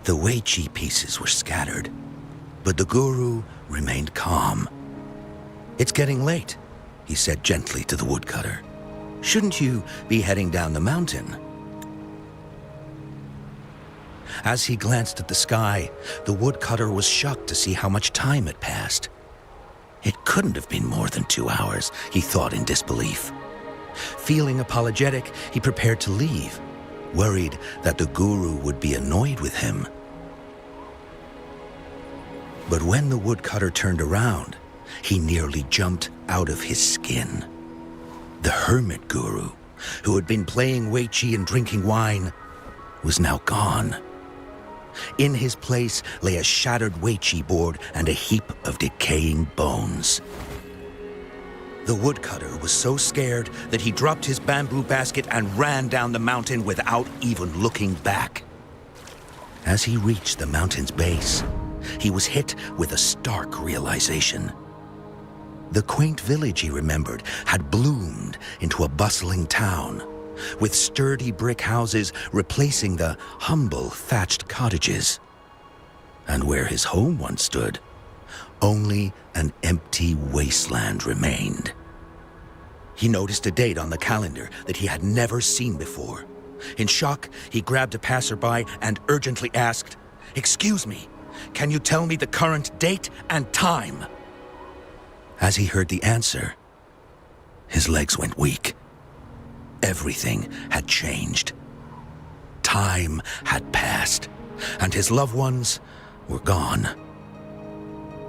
The Weiqi pieces were scattered, but the guru remained calm. "It's getting late," he said gently to the woodcutter. "Shouldn't you be heading down the mountain?" As he glanced at the sky, the woodcutter was shocked to see how much time had passed. It couldn't have been more than 2 hours, he thought in disbelief. Feeling apologetic, he prepared to leave, worried that the guru would be annoyed with him. But when the woodcutter turned around, he nearly jumped out of his skin. The hermit guru, who had been playing Weiqi and drinking wine, was now gone. In his place lay a shattered Weiqi board and a heap of decaying bones. The woodcutter was so scared that he dropped his bamboo basket and ran down the mountain without even looking back. As he reached the mountain's base, he was hit with a stark realization. The quaint village he remembered had bloomed into a bustling town, with sturdy brick houses replacing the humble thatched cottages. And where his home once stood, only an empty wasteland remained. He noticed a date on the calendar that he had never seen before. In shock, he grabbed a passerby and urgently asked, "Excuse me, can you tell me the current date and time?" As he heard the answer, his legs went weak. Everything had changed. Time had passed, and his loved ones were gone.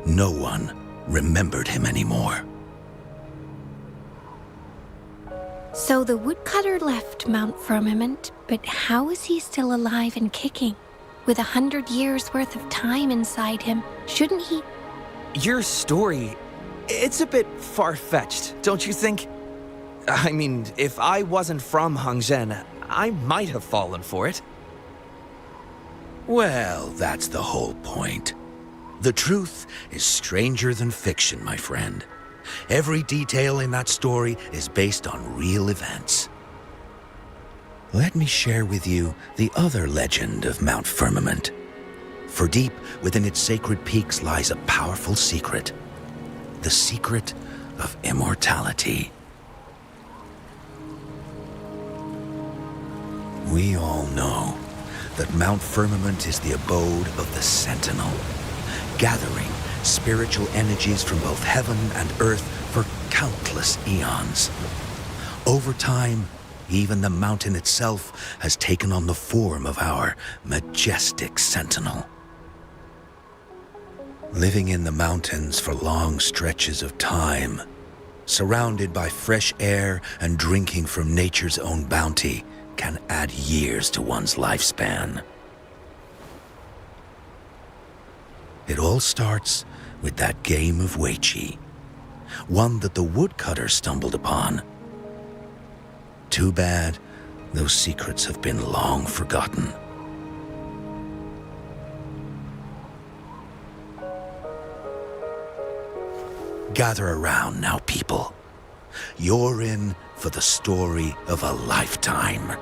No one remembered him anymore. So the woodcutter left Mount Firmament, but how is he still alive and kicking? With 100 years worth of time inside him, shouldn't he? Your story, it's a bit far-fetched, don't you think? I mean, if I wasn't from Hongzhen, I might have fallen for it. Well, that's the whole point. The truth is stranger than fiction, my friend. Every detail in that story is based on real events. Let me share with you the other legend of Mount Firmament. For deep within its sacred peaks lies a powerful secret. The secret of immortality. We all know that Mount Firmament is the abode of the Sentinel, gathering spiritual energies from both heaven and earth for countless eons. Over time, even the mountain itself has taken on the form of our majestic Sentinel. Living in the mountains for long stretches of time, surrounded by fresh air and drinking from nature's own bounty, can add years to one's lifespan. It all starts with that game of Weiqi, one that the woodcutter stumbled upon. Too bad those secrets have been long forgotten. Gather around now, people. You're in for the story of a lifetime.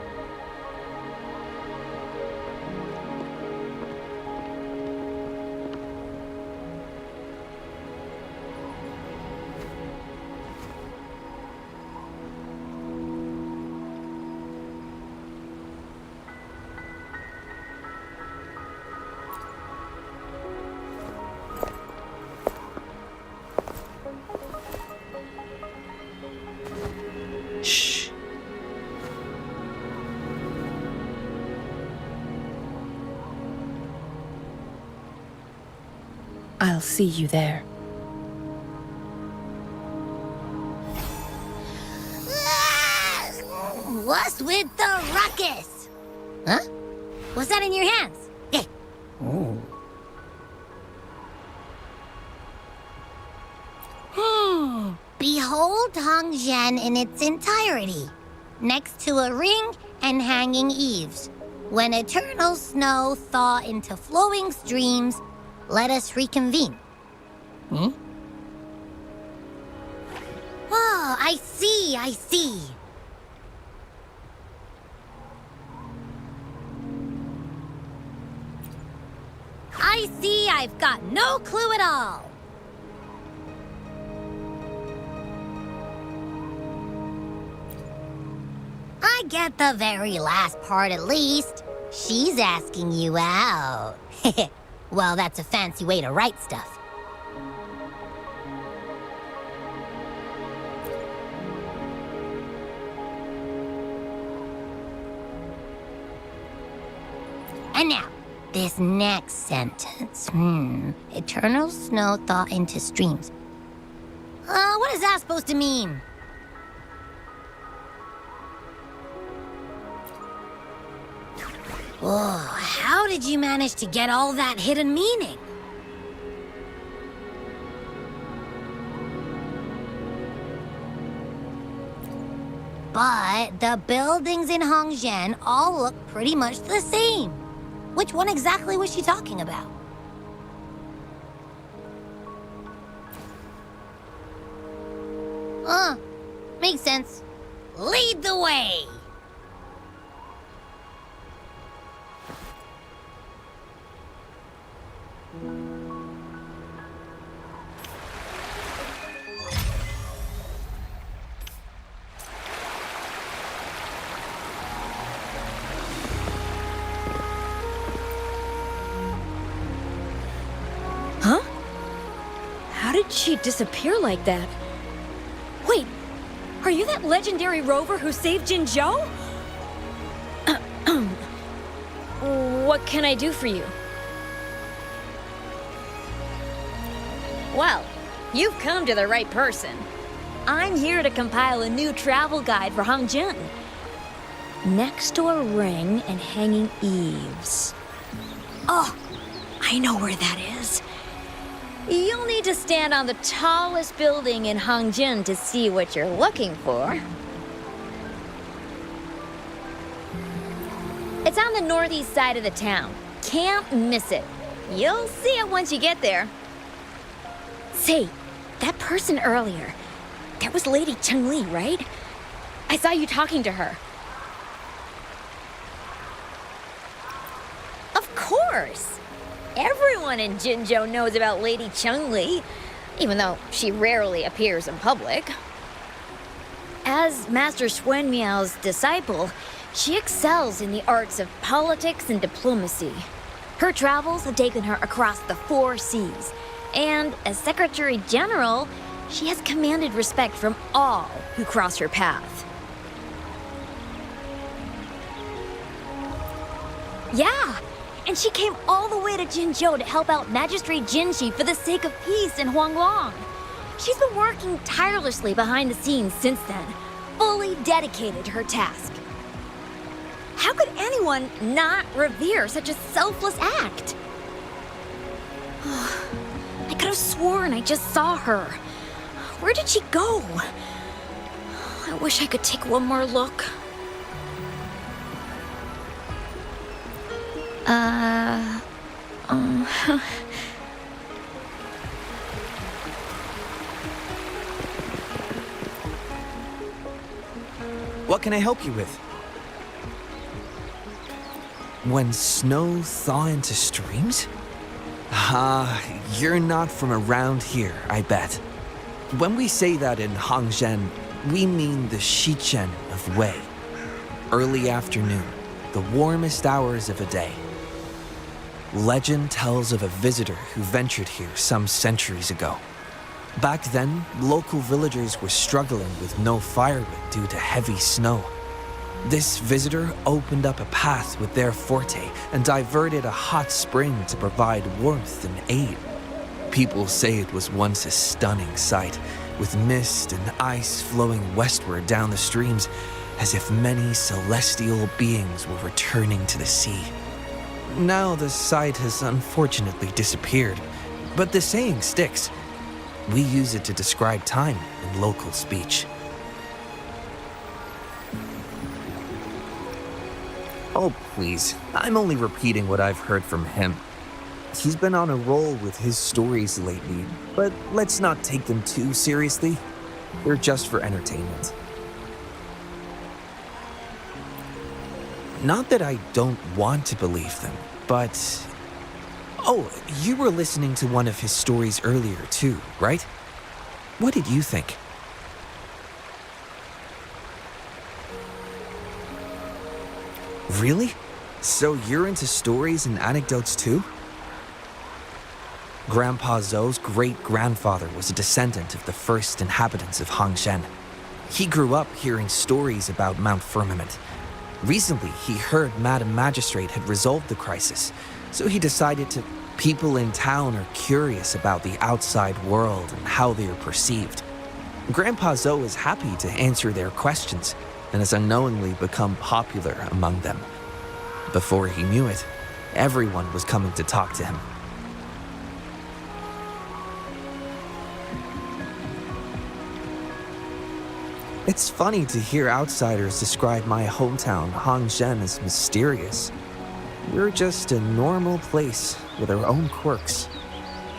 Shh. I'll see you there. What's with the ruckus? Huh? What's that in your hands? Eh. Behold Hongzhen in its entirety, next to a ring and hanging eaves. When eternal snow thaw into flowing streams, let us reconvene. Oh, I see, I see. I see I've got no clue at all. I get the very last part at least. She's asking you out. Well, that's a fancy way to write stuff. And now, this next sentence. Eternal snow thaw into streams. What is that supposed to mean? Whoa, how did you manage to get all that hidden meaning? But the buildings in Hongzhen all look pretty much the same. Which one exactly was she talking about? Makes sense. Lead the way! Huh? How did she disappear like that? Wait, are you that legendary rover who saved Jinzhou? What can I do for you? Well, you've come to the right person. I'm here to compile a new travel guide for Hongzhen. Next to a ring and hanging eaves. Oh, I know where that is. You'll need to stand on the tallest building in Hongzhen to see what you're looking for. It's on the northeast side of the town. Can't miss it. You'll see it once you get there. Say, that person earlier, that was Lady Changli, right? I saw you talking to her. Of course! Everyone in Jinzhou knows about Lady Changli, even though she rarely appears in public. As Master Xuan Miao's disciple, she excels in the arts of politics and diplomacy. Her travels have taken her across the 4 seas, and as Secretary General, she has commanded respect from all who cross her path. Yeah! And she came all the way to Jinzhou to help out Magistrate Jinshi for the sake of peace in Huanglong. She's been working tirelessly behind the scenes since then, fully dedicated to her task. How could anyone not revere such a selfless act? I could have sworn I just saw her. Where did she go? I wish I could take one more look. What can I help you with? When snow thaw into streams? You're not from around here, I bet. When we say that in Hongzhen, we mean the Shichen of Wei. Early afternoon, the warmest hours of a day. Legend tells of a visitor who ventured here some centuries ago. Back then, local villagers were struggling with no firewood due to heavy snow. This visitor opened up a path with their forte and diverted a hot spring to provide warmth and aid. People say it was once a stunning sight, with mist and ice flowing westward down the streams, as if many celestial beings were returning to the sea. Now the sight has unfortunately disappeared, but the saying sticks. We use it to describe time in local speech. Oh, please. I'm only repeating what I've heard from him. He's been on a roll with his stories lately, but let's not take them too seriously. They're just for entertainment. Not that I don't want to believe them, but Oh, you were listening to one of his stories earlier too, right? What did you think? Really? So you're into stories and anecdotes too? Grandpa Zhou's great-grandfather was a descendant of the first inhabitants of Hangzhen. He grew up hearing stories about Mount Firmament. Recently, he heard Madam Magistrate had resolved the crisis, so he decided to... People in town are curious about the outside world and how they are perceived. Grandpa Zhou is happy to answer their questions and has unknowingly become popular among them. Before he knew it, everyone was coming to talk to him. It's funny to hear outsiders describe my hometown, Hangzhen, as mysterious. We're just a normal place with our own quirks.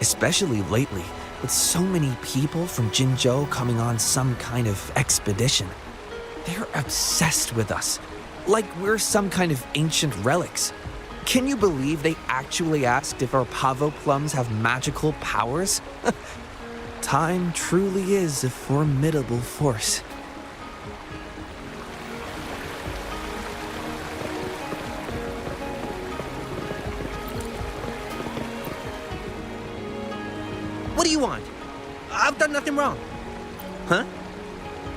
Especially lately, with so many people from Jinzhou coming on some kind of expedition. They're obsessed with us, like we're some kind of ancient relics. Can you believe they actually asked if our pavo plums have magical powers? Time truly is a formidable force. What do you want? I've done nothing wrong. Huh?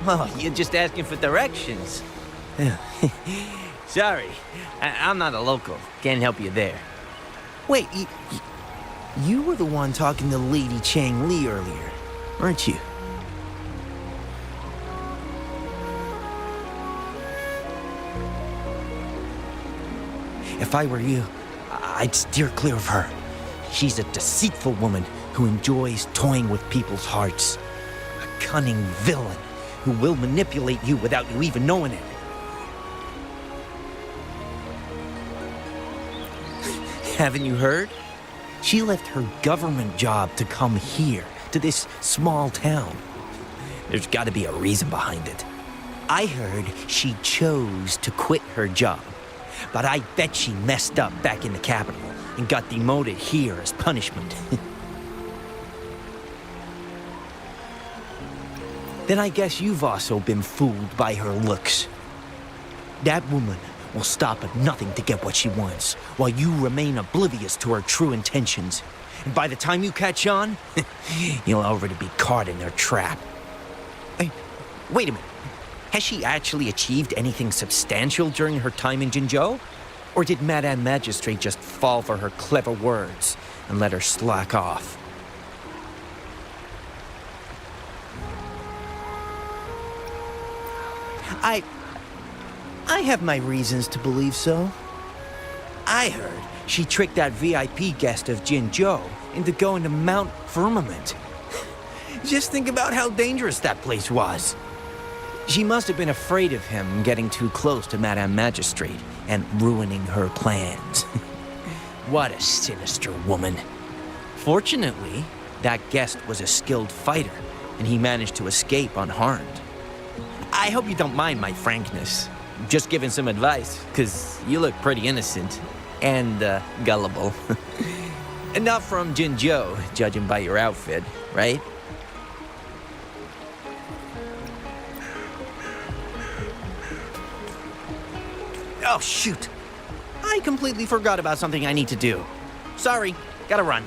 Oh, you're just asking for directions. Sorry, I'm not a local. Can't help you there. Wait, you were the one talking to Lady Changli earlier, weren't you? If I were you, I'd steer clear of her. She's a deceitful woman who enjoys toying with people's hearts. A cunning villain who will manipulate you without you even knowing it. Haven't you heard? She left her government job to come here, to this small town. There's got to be a reason behind it. I heard she chose to quit her job, but I bet she messed up back in the capital and got demoted here as punishment. Then I guess you've also been fooled by her looks. That woman will stop at nothing to get what she wants, while you remain oblivious to her true intentions. And by the time you catch on, you'll already be caught in their trap. Hey, wait a minute. Has she actually achieved anything substantial during her time in Jinzhou? Or did Madame Magistrate just fall for her clever words and let her slack off? I have my reasons to believe so. I heard she tricked that VIP guest of Jinzhou into going to Mount Firmament. Just think about how dangerous that place was. She must have been afraid of him getting too close to Madame Magistrate and ruining her plans. What a sinister woman. Fortunately, that guest was a skilled fighter, and he managed to escape unharmed. I hope you don't mind my frankness. Just giving some advice, because you look pretty innocent and gullible. And not from Jinzhou, judging by your outfit, right? Oh, shoot. I completely forgot about something I need to do. Sorry, gotta run.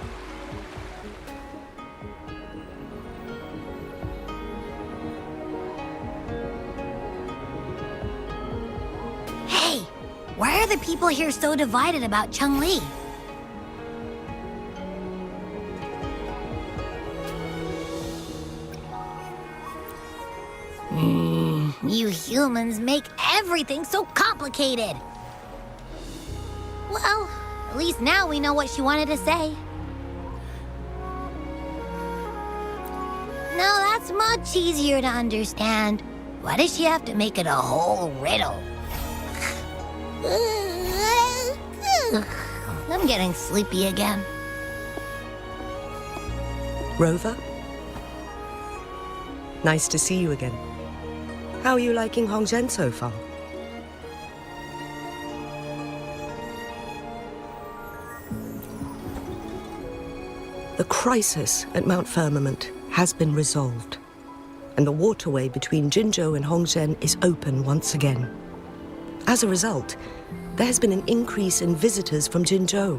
Hey, why are the people here so divided about Changli? You humans make everything so complicated. Well, at least now we know what she wanted to say. No, that's much easier to understand. Why does she have to make it a whole riddle? I'm getting sleepy again. Rover? Nice to see you again. How are you liking Hongzhen so far? The crisis at Mount Firmament has been resolved, and the waterway between Jinzhou and Hongzhen is open once again. As a result, there has been an increase in visitors from Jinzhou,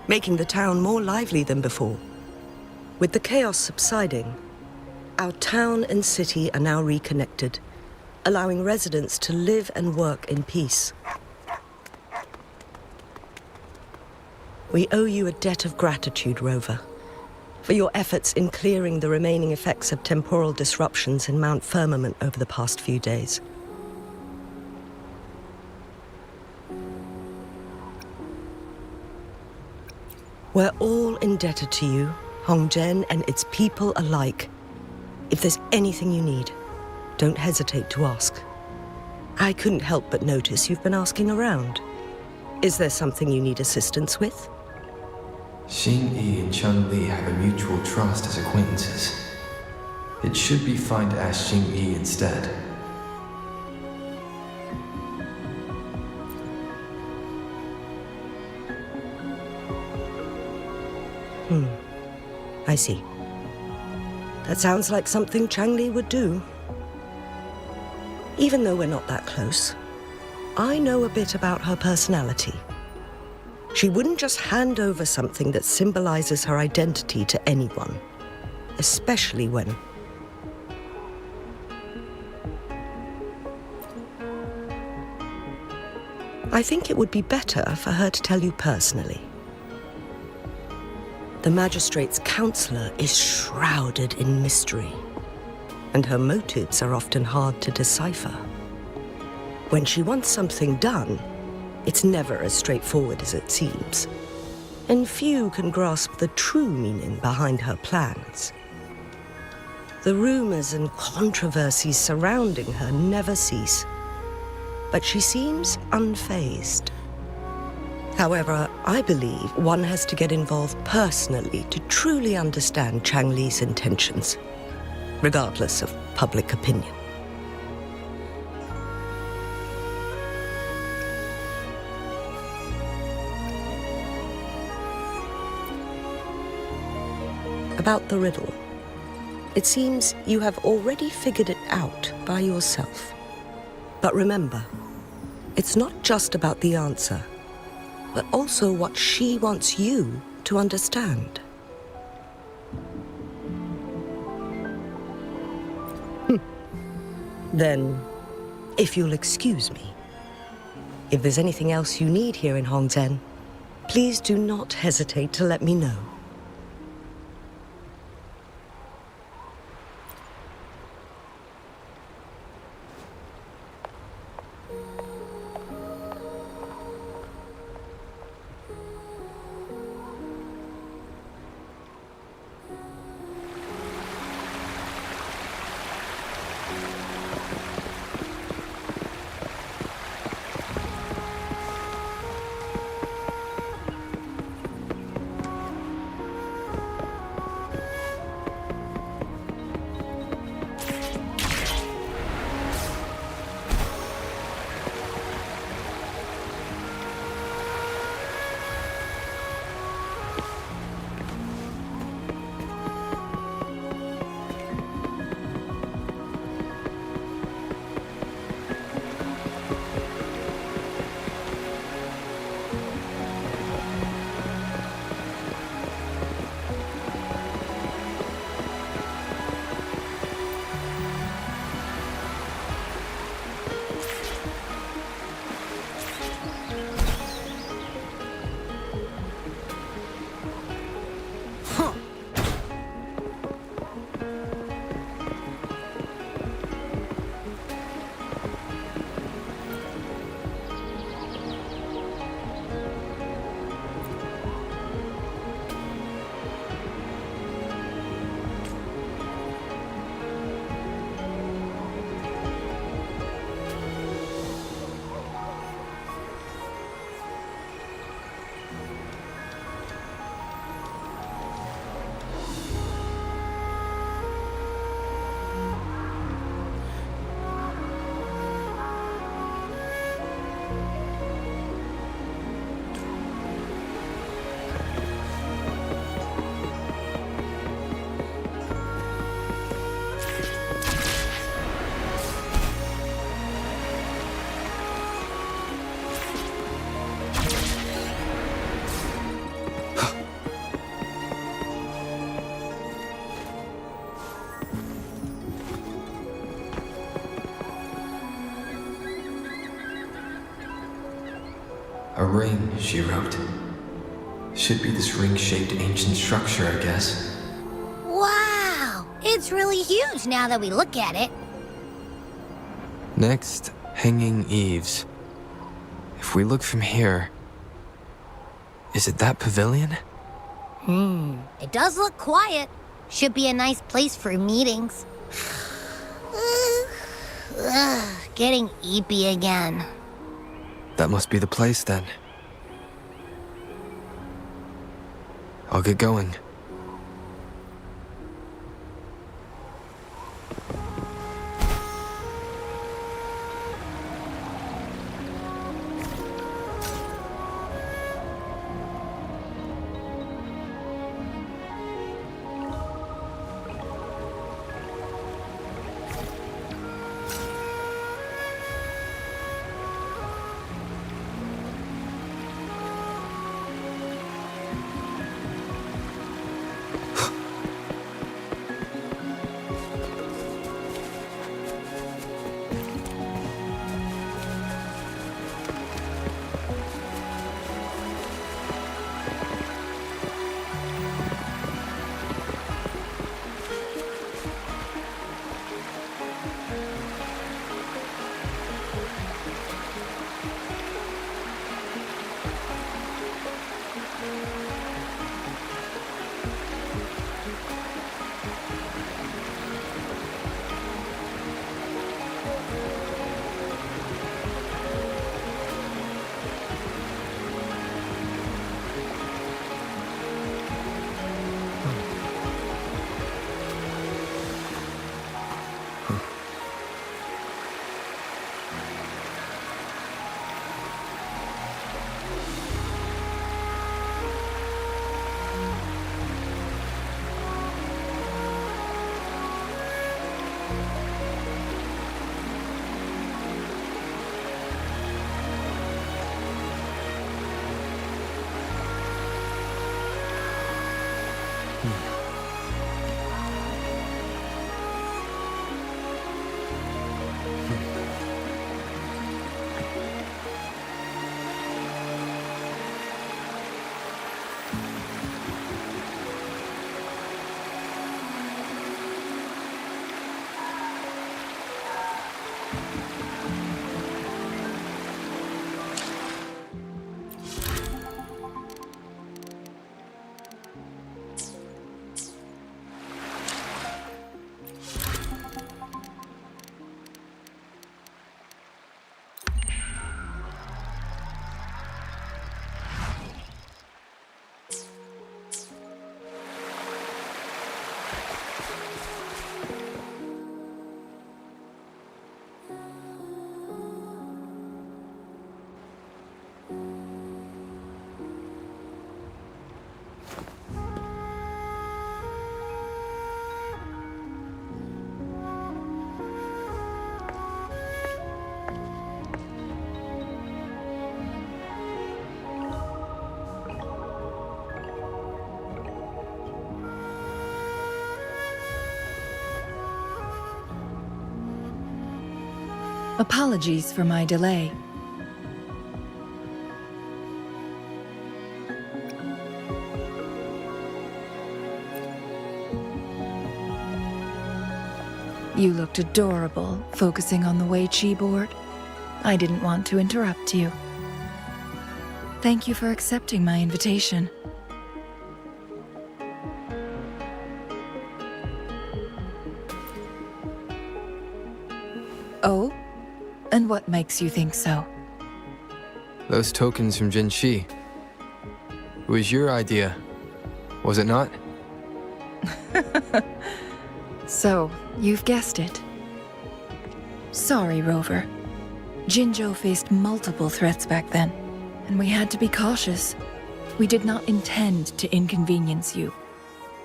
making the town more lively than before. With the chaos subsiding, our town and city are now reconnected, allowing residents to live and work in peace. We owe you a debt of gratitude, Rover, for your efforts in clearing the remaining effects of temporal disruptions in Mount Firmament over the past few days. We're all indebted to you, Hongzhen and its people alike. If there's anything you need, don't hesitate to ask. I couldn't help but notice you've been asking around. Is there something you need assistance with? Xingyi and Changli have a mutual trust as acquaintances. It should be fine to ask Xingyi instead. I see. That sounds like something Changli would do. Even though we're not that close, I know a bit about her personality. She wouldn't just hand over something that symbolizes her identity to anyone, especially when... I think it would be better for her to tell you personally. The Magistrate's counselor is shrouded in mystery, and her motives are often hard to decipher. When she wants something done, it's never as straightforward as it seems, and few can grasp the true meaning behind her plans. The rumors and controversies surrounding her never cease, but she seems unfazed. However, I believe one has to get involved personally to truly understand Changli's intentions, regardless of public opinion. About the riddle, it seems you have already figured it out by yourself. But remember, it's not just about the answer, but also what she wants you to understand. Then, if you'll excuse me, if there's anything else you need here in Hongzhen, please do not hesitate to let me know. A ring, she wrote. Should be this ring-shaped ancient structure, I guess. Wow! It's really huge now that we look at it. Next, hanging eaves. If we look from here... Is it that pavilion? It does look quiet. Should be a nice place for meetings. Getting eepy again. That must be the place then. I'll get going. Apologies for my delay. You looked adorable, focusing on the Weiqi board. I didn't want to interrupt you. Thank you for accepting my invitation. Oh? And what makes you think so? Those tokens from Jinshi. It was your idea, was it not? So, you've guessed it. Sorry, Rover. Jinzhou faced multiple threats back then, and we had to be cautious. We did not intend to inconvenience you.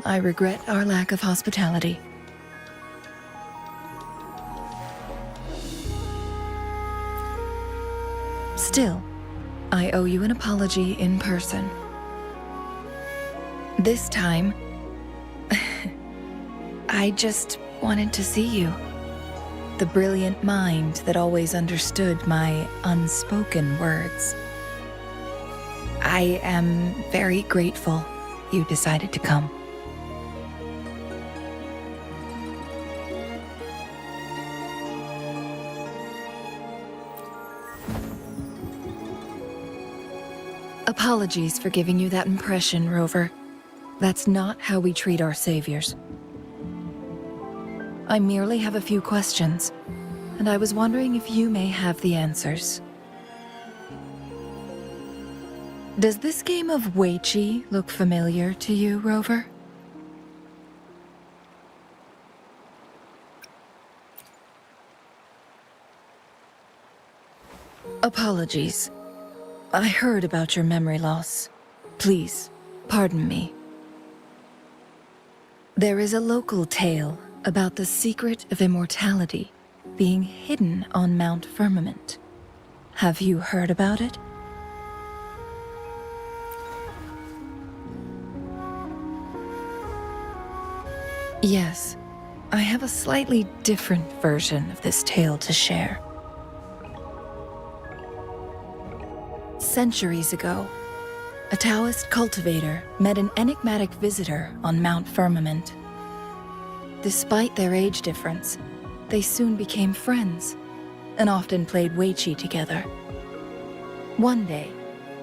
I regret our lack of hospitality. Still, I owe you an apology in person. This time, I just wanted to see you. The brilliant mind that always understood my unspoken words. I am very grateful you decided to come. Apologies for giving you that impression, Rover. That's not how we treat our saviors. I merely have a few questions, and I was wondering if you may have the answers. Does this game of Weiqi look familiar to you, Rover? Apologies. I heard about your memory loss. Please, pardon me. There is a local tale about the secret of immortality being hidden on Mount Firmament. Have you heard about it? Yes, I have a slightly different version of this tale to share. Centuries ago, a Taoist cultivator met an enigmatic visitor on Mount Firmament. Despite their age difference, they soon became friends and often played Weiqi together. One day,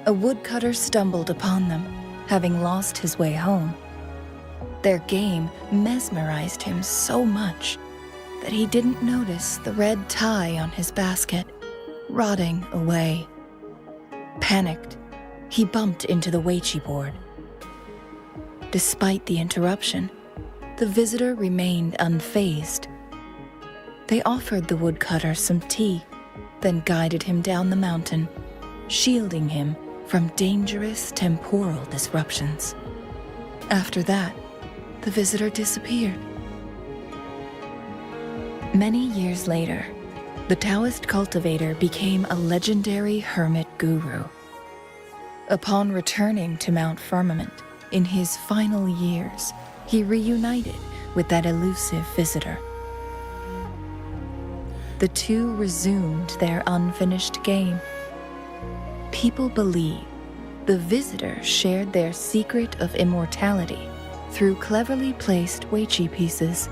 a woodcutter stumbled upon them, having lost his way home. Their game mesmerized him so much that he didn't notice the red tie on his basket, rotting away. Panicked, he bumped into the Weiqi board. Despite the interruption, the visitor remained unfazed. They offered the woodcutter some tea, then guided him down the mountain, shielding him from dangerous temporal disruptions. After that, the visitor disappeared. Many years later, the Taoist cultivator became a legendary hermit guru. Upon returning to Mount Firmament in his final years, he reunited with that elusive visitor. The two resumed their unfinished game. People believe the visitor shared their secret of immortality through cleverly placed Weiqi pieces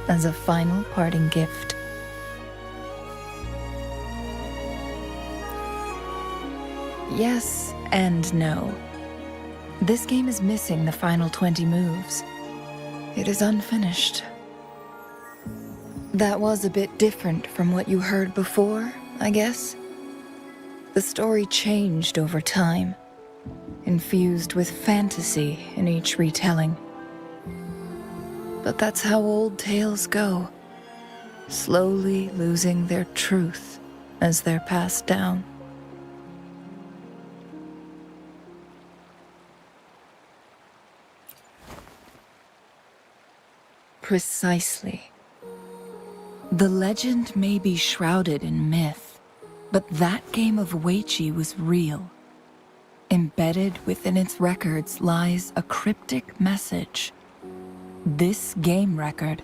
as a final parting gift. Yes and no. This game is missing the final 20 moves. It is unfinished. That was a bit different from what you heard before, I guess. The story changed over time, infused with fantasy in each retelling. But that's how old tales go, slowly losing their truth as they're passed down. Precisely. The legend may be shrouded in myth, but that game of Weiqi was real. Embedded within its records lies a cryptic message. This game record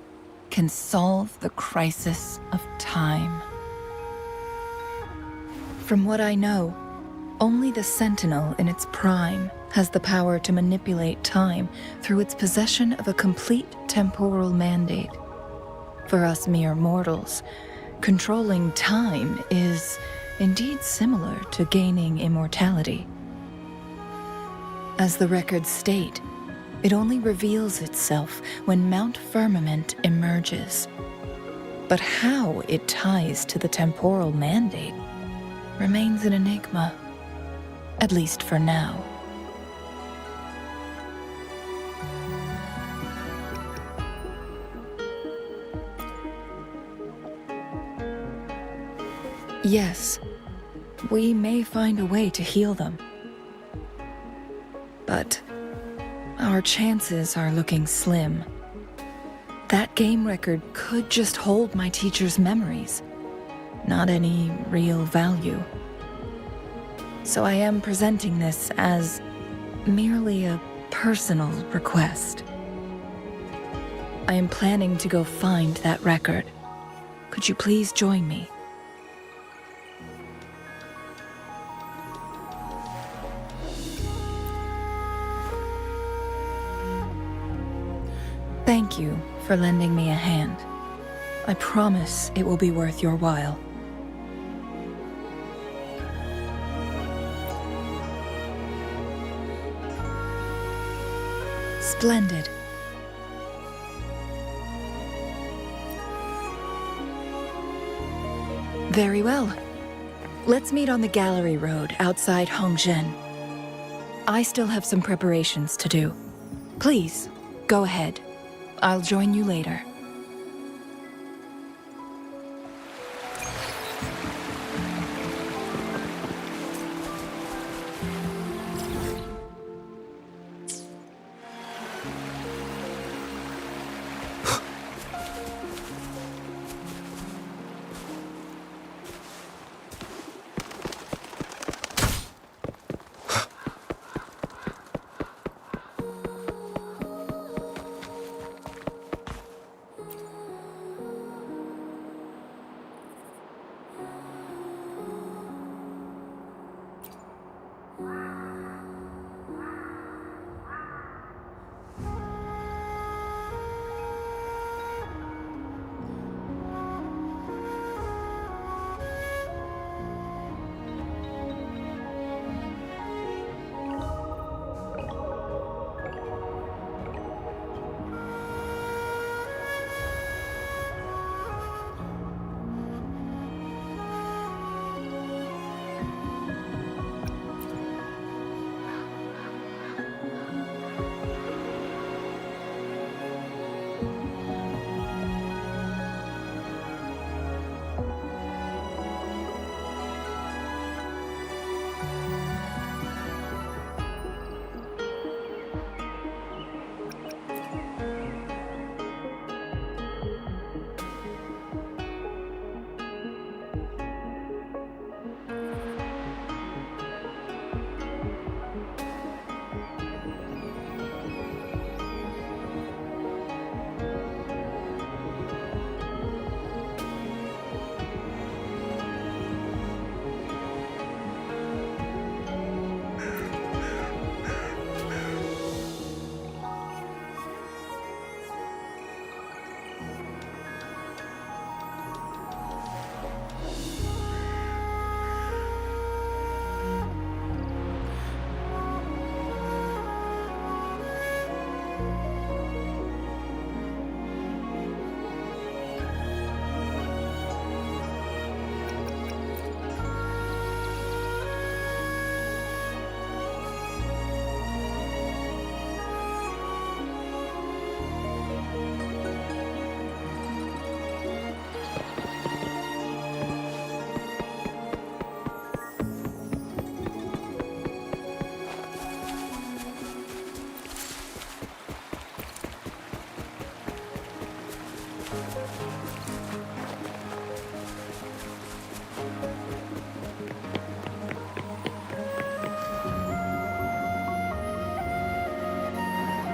can solve the crisis of time. From what I know, only the Sentinel in its prime has the power to manipulate time through its possession of a complete temporal mandate. For us mere mortals, controlling time is indeed similar to gaining immortality. As the records state, it only reveals itself when Mount Firmament emerges. But how it ties to the temporal mandate remains an enigma, at least for now. Yes, we may find a way to heal them. But our chances are looking slim. That game record could just hold my teacher's memories, not any real value. So I am presenting this as merely a personal request. I am planning to go find that record. Could you please join me? Thank you for lending me a hand. I promise it will be worth your while. Splendid. Very well. Let's meet on the gallery road outside Hongzhen. I still have some preparations to do. Please, go ahead. I'll join you later.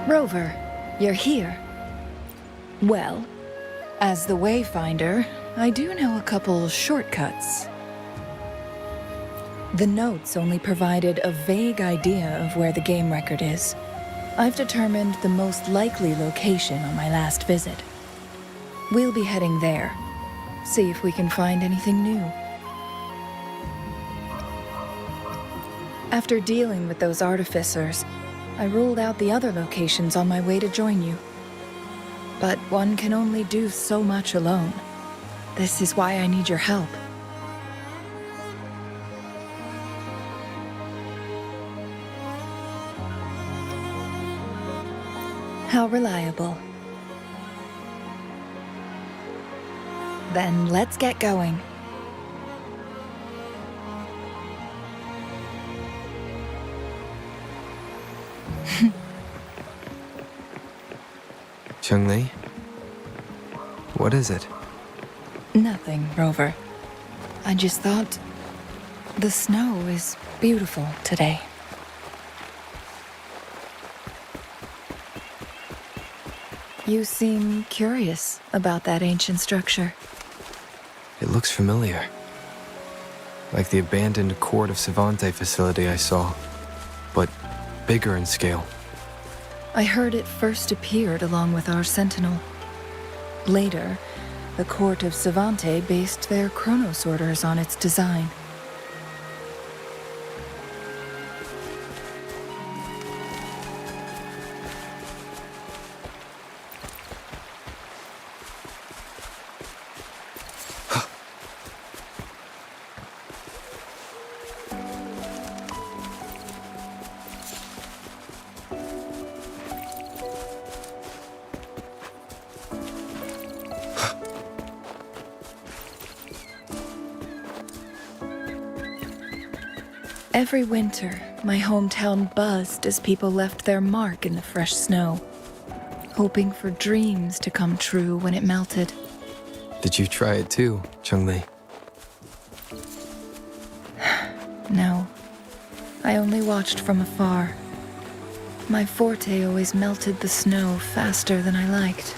Rover, you're here. Well, as the Wayfinder, I do know a couple shortcuts. The notes only provided a vague idea of where the game record is. I've determined the most likely location on my last visit. We'll be heading there. See if we can find anything new. After dealing with those artificers, I ruled out the other locations on my way to join you. But one can only do so much alone. This is why I need your help. How reliable. Then let's get going. Changli? What is it? Nothing, Rover. I just thought the snow is beautiful today. You seem curious about that ancient structure. It looks familiar. Like the abandoned Court of Savante facility I saw, but bigger in scale. I heard it first appeared along with our sentinel. Later, the court of Savante based their Chronos orders on its design. Every winter, my hometown buzzed as people left their mark in the fresh snow, hoping for dreams to come true when it melted. Did you try it too, Changli? No, I only watched from afar. My forte always melted the snow faster than I liked.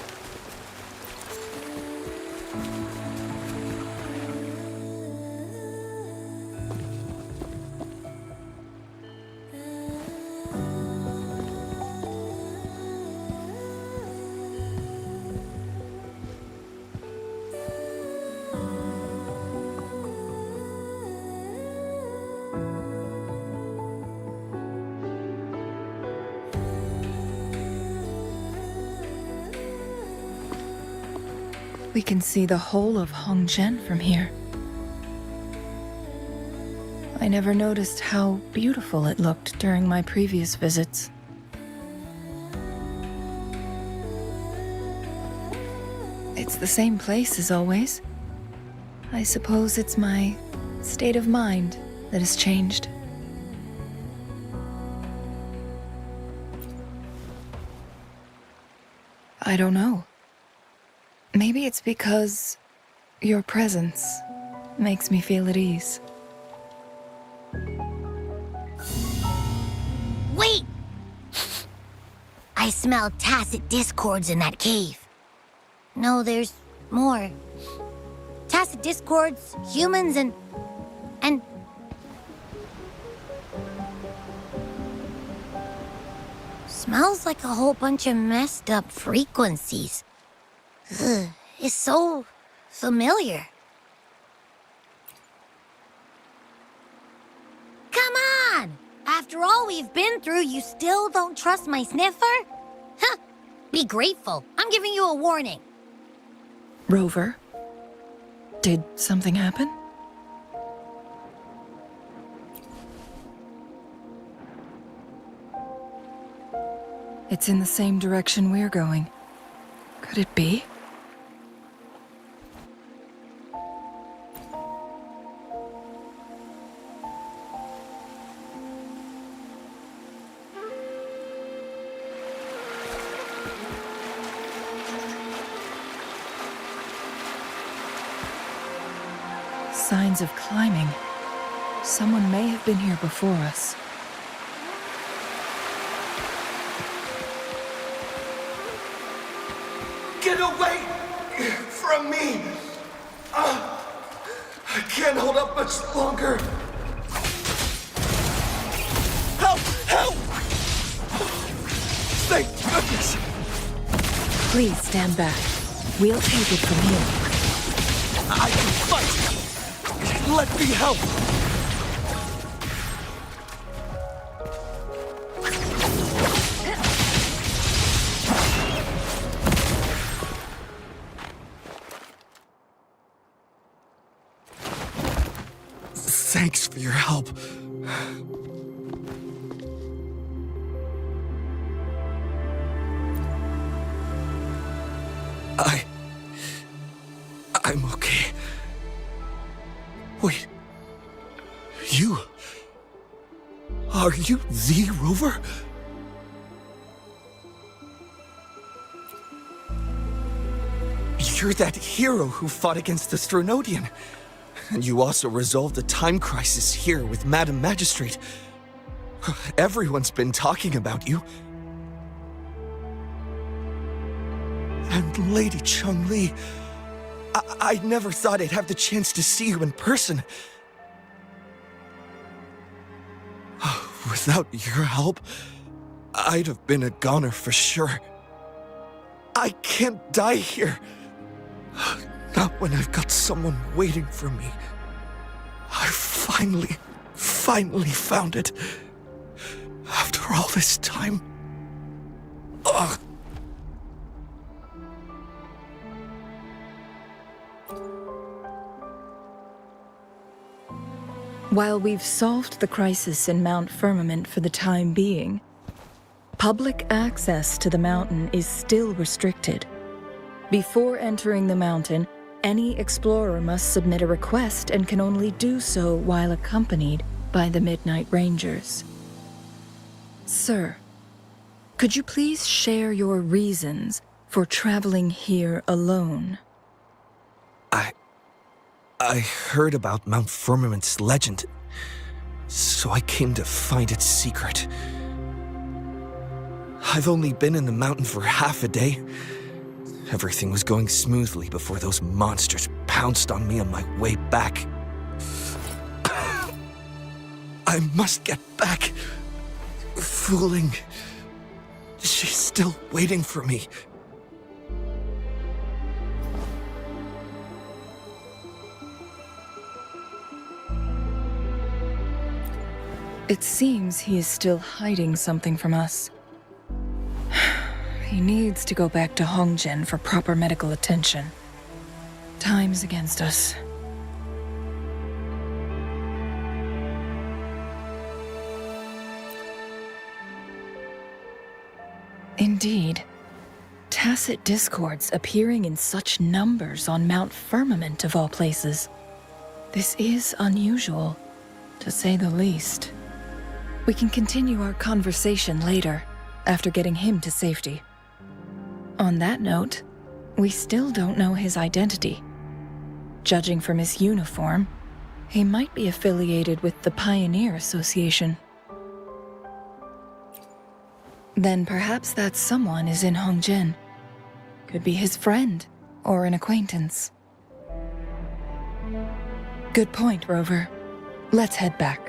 We can see the whole of Hongzhen from here. I never noticed how beautiful it looked during my previous visits. It's the same place as always. I suppose it's my state of mind that has changed. I don't know. Maybe it's because your presence makes me feel at ease. Wait! I smell tacit discords in that cave. No, there's more. Tacit discords, humans, and... Smells like a whole bunch of messed up frequencies. Ugh, it's so familiar. Come on! After all we've been through, you still don't trust my sniffer? Huh! Be grateful. I'm giving you a warning. Rover, did something happen? It's in the same direction we're going. Could it be? Signs of climbing. Someone may have been here before us. Get away from me! I can't hold up much longer. Help! Help! Thank goodness! Please stand back. We'll take it from here. I can fight! Let me help! Thanks for your help. I'm okay. Wait. You... Are you the Rover? You're that hero who fought against the Stronodian. And you also resolved a time crisis here with Madam Magistrate. Everyone's been talking about you. And Lady Changli, I never thought I'd have the chance to see you in person. Without your help, I'd have been a goner for sure. I can't die here. Not when I've got someone waiting for me. I finally found it. After all this time. Ugh. While we've solved the crisis in Mount Firmament for the time being, public access to the mountain is still restricted. Before entering the mountain, any explorer must submit a request and can only do so while accompanied by the Midnight Rangers. Sir, could you please share your reasons for traveling here alone? I heard about Mount Firmament's legend, so I came to find its secret. I've only been in the mountain for half a day. Everything was going smoothly before those monsters pounced on me on my way back. I must get back. Fooling. She's still waiting for me. It seems he is still hiding something from us. He needs to go back to Hongzhen for proper medical attention. Time's against us. Indeed. Tacit discords appearing in such numbers on Mount Firmament of all places. This is unusual, to say the least. We can continue our conversation later, after getting him to safety. On that note, we still don't know his identity. Judging from his uniform, he might be affiliated with the Pioneer Association. Then perhaps that someone is in Hongzhen. Could be his friend, or an acquaintance. Good point, Rover. Let's head back.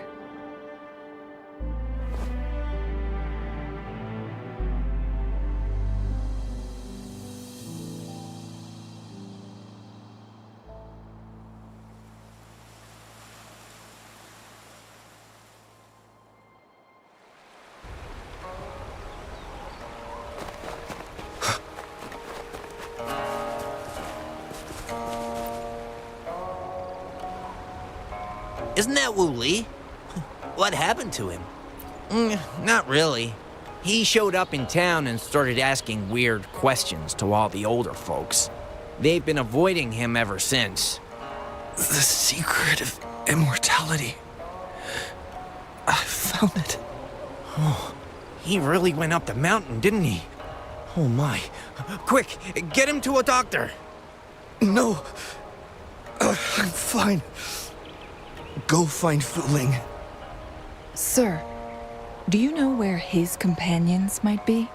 Isn't that Wu Li? What happened to him? Not really. He showed up in town and started asking weird questions to all the older folks. They've been avoiding him ever since. The secret of immortality. I found it. Oh, he really went up the mountain, didn't he? Oh my. Quick, get him to a doctor. No. I'm fine. Go find Fuling. Sir, do you know where his companions might be?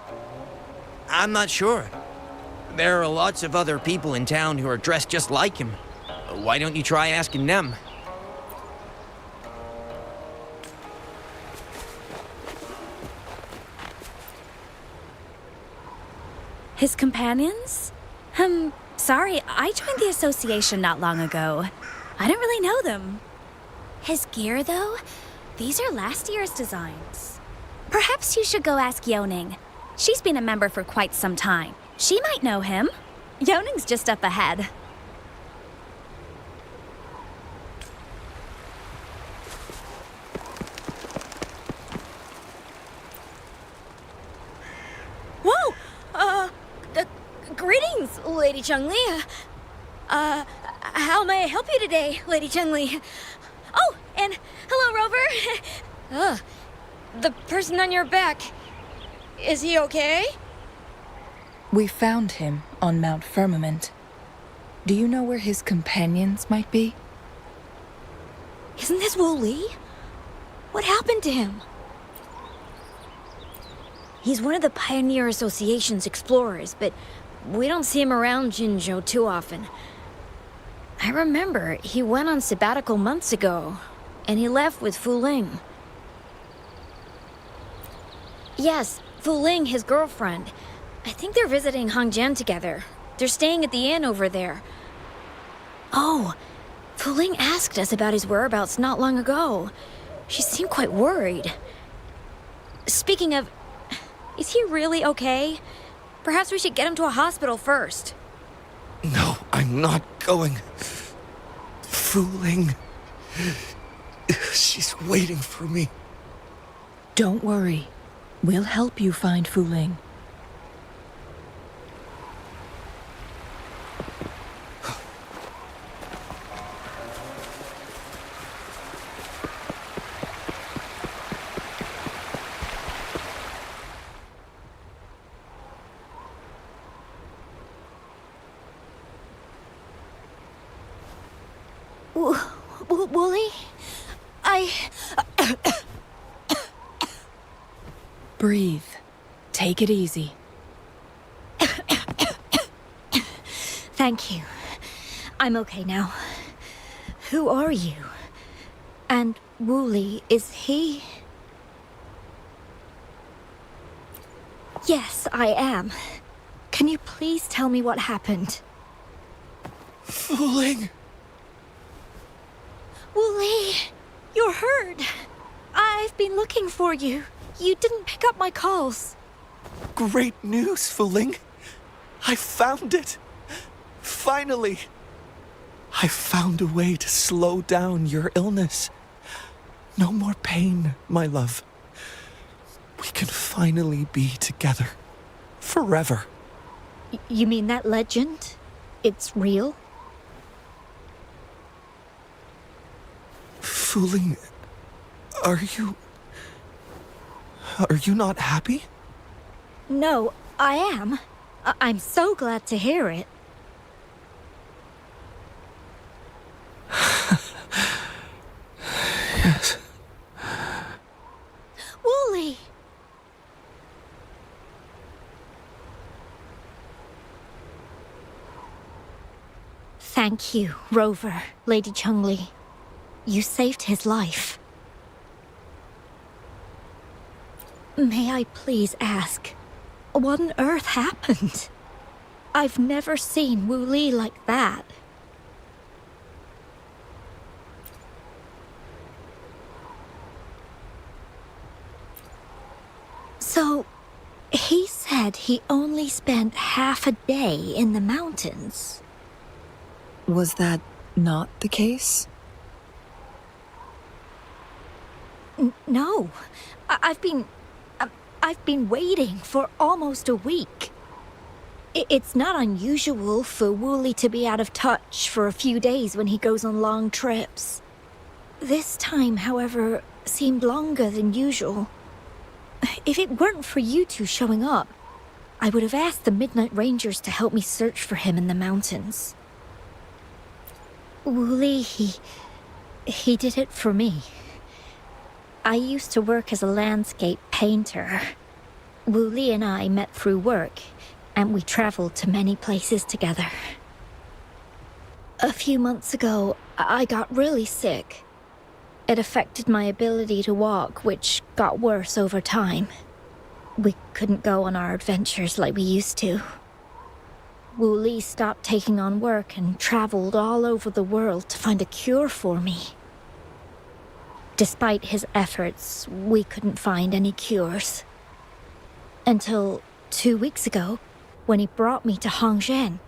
I'm not sure. There are lots of other people in town who are dressed just like him. Why don't you try asking them? His companions? Sorry, I joined the association not long ago. I didn't really know them. His gear, though? These are last year's designs. Perhaps you should go ask Yoning. She's been a member for quite some time. She might know him. Yoning's just up ahead. Whoa! Greetings, Lady Changli. How may I help you today, Lady Changli? Oh, and hello, Rover. The person on your back. Is he okay? We found him on Mount Firmament. Do you know where his companions might be? Isn't this Wu Li? What happened to him? He's one of the Pioneer Association's explorers, but we don't see him around Jinzhou too often. I remember he went on sabbatical months ago, and he left with Fuling. Yes, Fu Ling, his girlfriend. I think they're visiting Hangzhen together. They're staying at the inn over there. Oh, Fu Ling asked us about his whereabouts not long ago. She seemed quite worried. Speaking of, is he really okay? Perhaps we should get him to a hospital first. No, I'm not going. Fooling. She's waiting for me. Don't worry. We'll help you find Fu Ling. Wooly? Breathe. Take it easy. Thank you. I'm okay now. Who are you? And Wooly, is he? Yes, I am. Can you please tell me what happened? Fooling. Wooly, you're hurt. I've been looking for you. You didn't pick up my calls. Great news, Fooling. I found it. Finally. I found a way to slow down your illness. No more pain, my love. We can finally be together. Forever. You mean that legend? It's real? Fooling, are you not happy? No, I am. I'm so glad to hear it. Yes. Wooly! Thank you, Rover, Lady Changli. You saved his life. May I please ask, what on earth happened? I've never seen Wu Li like that. So, he said he only spent half a day in the mountains. Was that not the case? No, I've been waiting for almost a week. It's not unusual for Wooly to be out of touch for a few days when he goes on long trips. This time, however, seemed longer than usual. If it weren't for you two showing up, I would have asked the Midnight Rangers to help me search for him in the mountains. Wooly, he did it for me. I used to work as a landscape painter. Wooly and I met through work, and we traveled to many places together. A few months ago, I got really sick. It affected my ability to walk, which got worse over time. We couldn't go on our adventures like we used to. Wooly stopped taking on work and traveled all over the world to find a cure for me. Despite his efforts, we couldn't find any cures. Until 2 weeks ago, when he brought me to Hangzhen,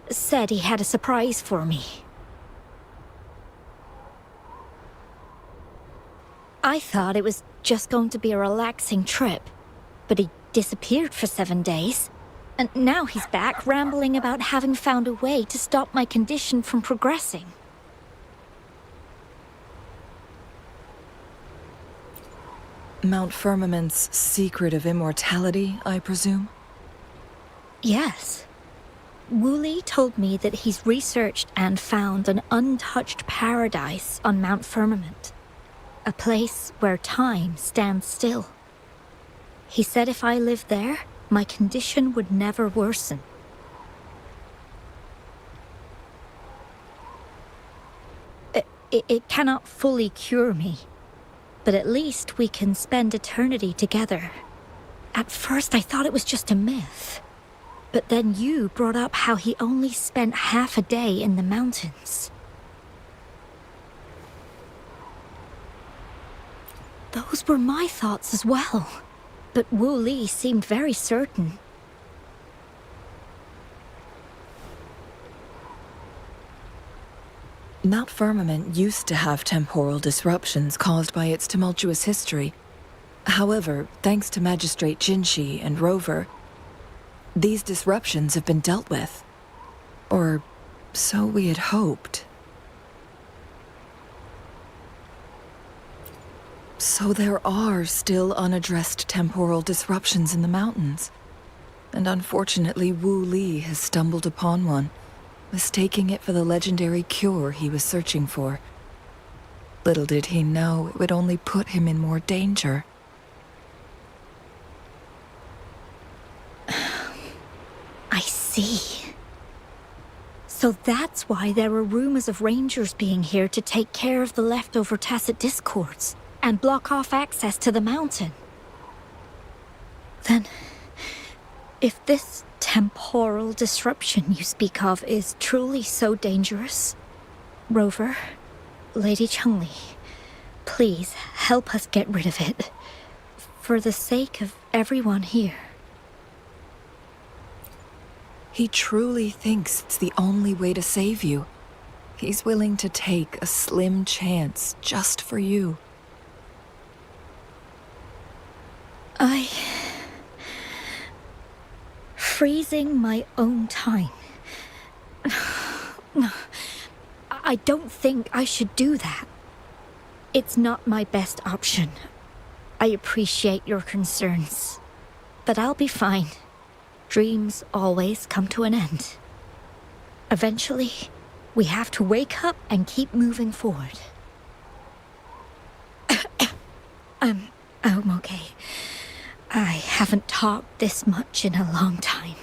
said he had a surprise for me. I thought it was just going to be a relaxing trip, but he disappeared for 7 days. And now he's back rambling about having found a way to stop my condition from progressing. Mount Firmament's secret of immortality, I presume? Yes. Wooly told me that he's researched and found an untouched paradise on Mount Firmament. A place where time stands still. He said if I lived there, my condition would never worsen. It cannot fully cure me, but at least we can spend eternity together, At first I thought it was just a myth. But then you brought up how he only spent half a day in the mountains. Those were my thoughts as well. But Wu Li seemed very certain. Mount Firmament used to have temporal disruptions caused by its tumultuous history. However, thanks to Magistrate Jinshi and Rover, these disruptions have been dealt with. Or so we had hoped. So there are still unaddressed temporal disruptions in the mountains. And unfortunately, Wu Li has stumbled upon one, mistaking it for the legendary cure he was searching for. Little did he know it would only put him in more danger. I see. So that's why there were rumors of rangers being here to take care of the leftover tacit discords and block off access to the mountain. Then, if this temporal disruption you speak of is truly so dangerous, Rover, Lady Changli, please help us get rid of it, for the sake of everyone here. He truly thinks it's the only way to save you. He's willing to take a slim chance just for you. Freezing my own time. I don't think I should do that. It's not my best option. I appreciate your concerns, but I'll be fine. Dreams always come to an end. Eventually, we have to wake up and keep moving forward. I'm okay. I haven't talked this much in a long time.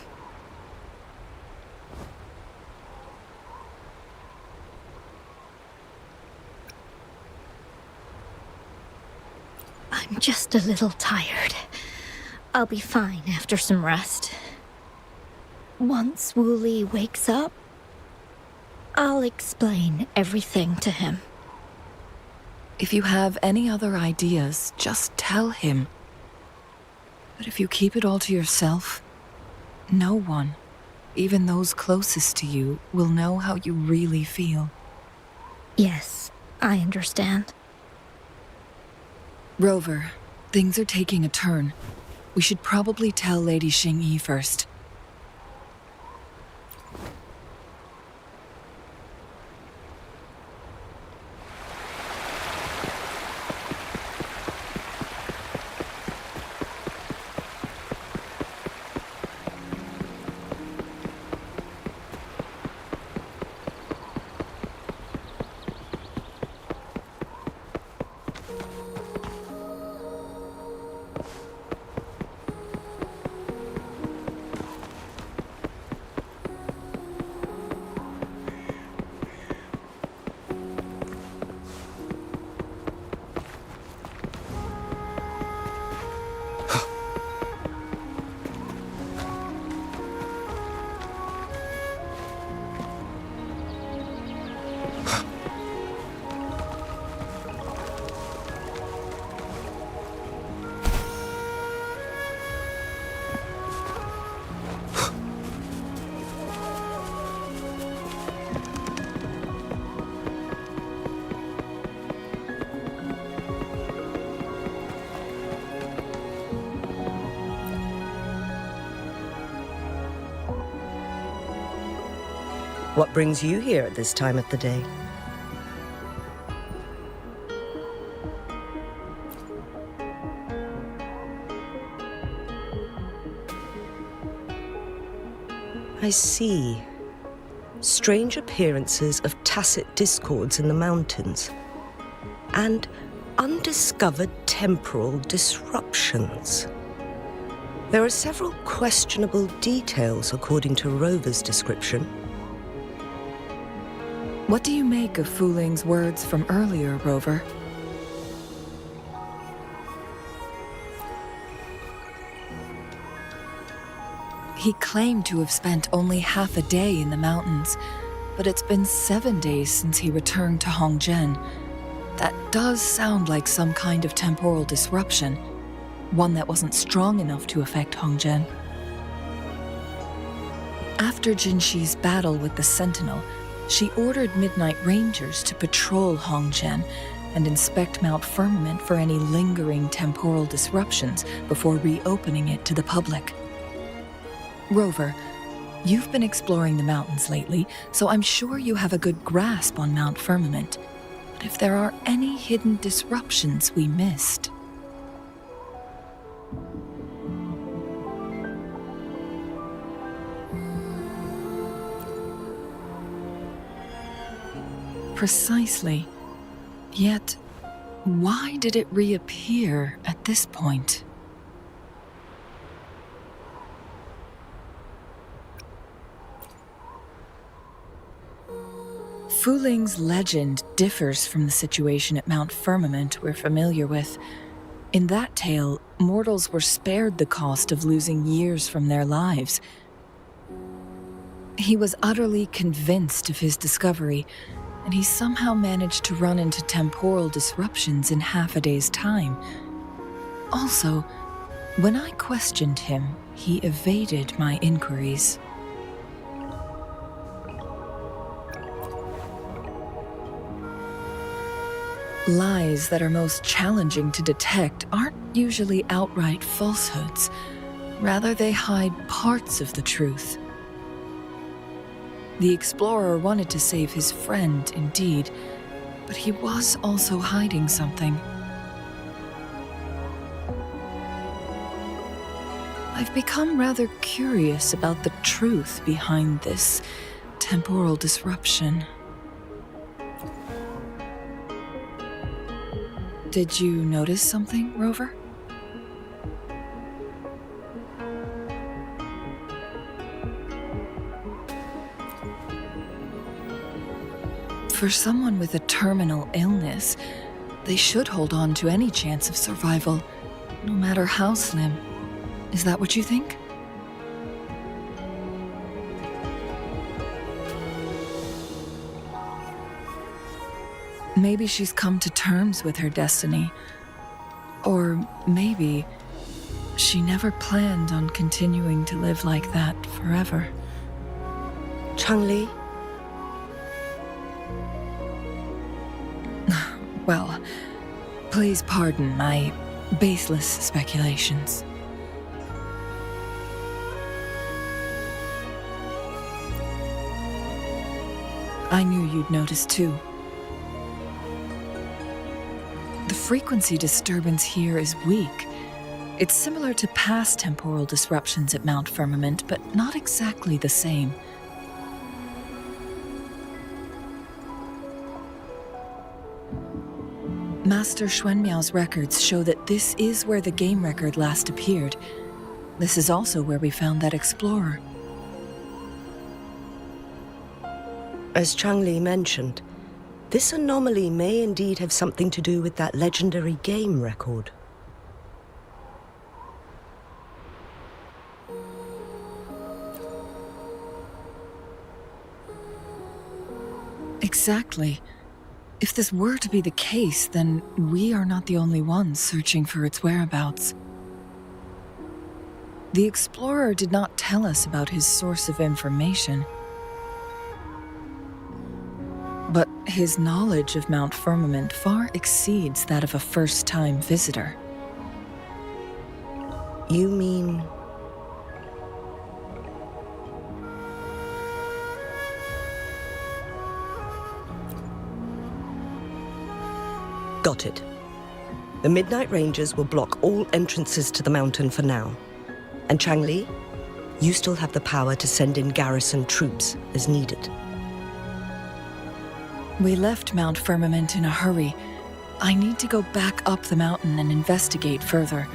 I'm just a little tired. I'll be fine after some rest. Once Wu Li wakes up, I'll explain everything to him. If you have any other ideas, just tell him. But if you keep it all to yourself, no one, even those closest to you, will know how you really feel. Yes, I understand. Rover, things are taking a turn. We should probably tell Lady Xingyi first. What brings you here at this time of the day? I see. Strange appearances of tacit discords in the mountains. And undiscovered temporal disruptions. There are several questionable details according to Rover's description. What do you make of Fuling's words from earlier, Rover? He claimed to have spent only half a day in the mountains, but it's been 7 days since he returned to Hongzhen. That does sound like some kind of temporal disruption, one that wasn't strong enough to affect Hongzhen. After Jinxi's battle with the Sentinel, she ordered Midnight Rangers to patrol Hongzhen and inspect Mount Firmament for any lingering temporal disruptions before reopening it to the public. Rover, you've been exploring the mountains lately, so I'm sure you have a good grasp on Mount Firmament. But if there are any hidden disruptions we missed... Precisely. Yet, why did it reappear at this point? Fuling's legend differs from the situation at Mount Firmament we're familiar with. In that tale, mortals were spared the cost of losing years from their lives. He was utterly convinced of his discovery, and he somehow managed to run into temporal disruptions in half a day's time. Also, when I questioned him, he evaded my inquiries. Lies that are most challenging to detect aren't usually outright falsehoods. Rather, they hide parts of the truth. The explorer wanted to save his friend, indeed, but he was also hiding something. I've become rather curious about the truth behind this temporal disruption. Did you notice something, Rover? For someone with a terminal illness, they should hold on to any chance of survival, no matter how slim. Is that what you think? Maybe she's come to terms with her destiny. Or maybe she never planned on continuing to live like that forever. Changli? Well, please pardon my baseless speculations. I knew you'd notice too. The frequency disturbance here is weak. It's similar to past temporal disruptions at Mount Firmament, but not exactly the same. Master Xuanmiao's records show that this is where the game record last appeared. This is also where we found that explorer. As Changli mentioned, this anomaly may indeed have something to do with that legendary game record. Exactly. If this were to be the case, then we are not the only ones searching for its whereabouts. The explorer did not tell us about his source of information. But his knowledge of Mount Firmament far exceeds that of a first-time visitor. You mean... Got it. The Midnight Rangers will block all entrances to the mountain for now. And Changli, you still have the power to send in garrison troops as needed. We left Mount Firmament in a hurry. I need to go back up the mountain and investigate further.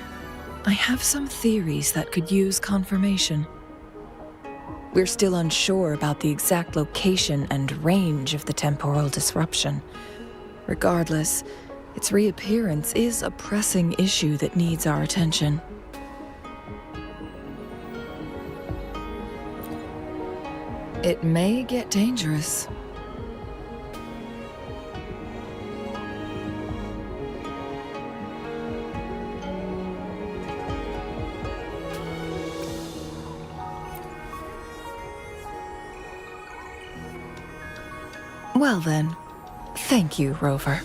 I have some theories that could use confirmation. We're still unsure about the exact location and range of the temporal disruption. Regardless, its reappearance is a pressing issue that needs our attention. It may get dangerous. Well then, thank you, Rover.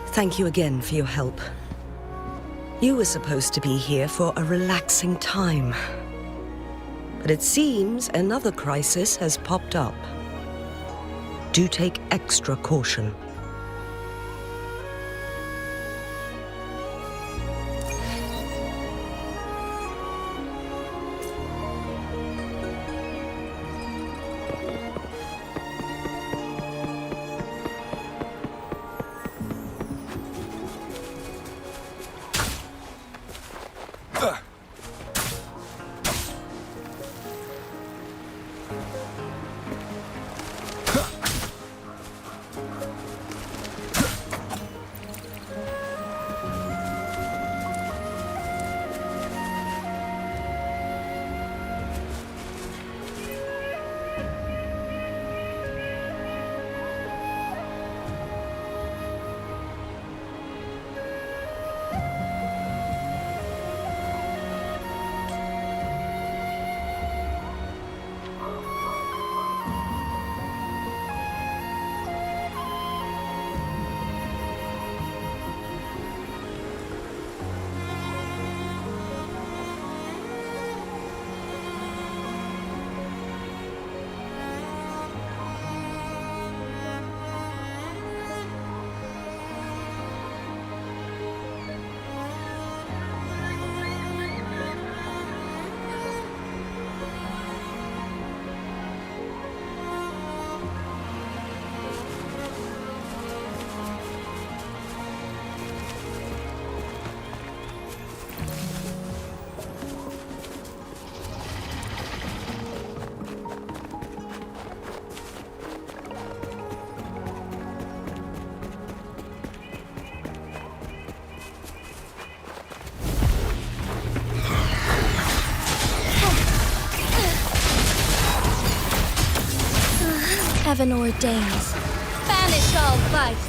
Thank you again for your help. You were supposed to be here for a relaxing time. But it seems another crisis has popped up. Do take extra caution. Heaven ordains. Banish all vice.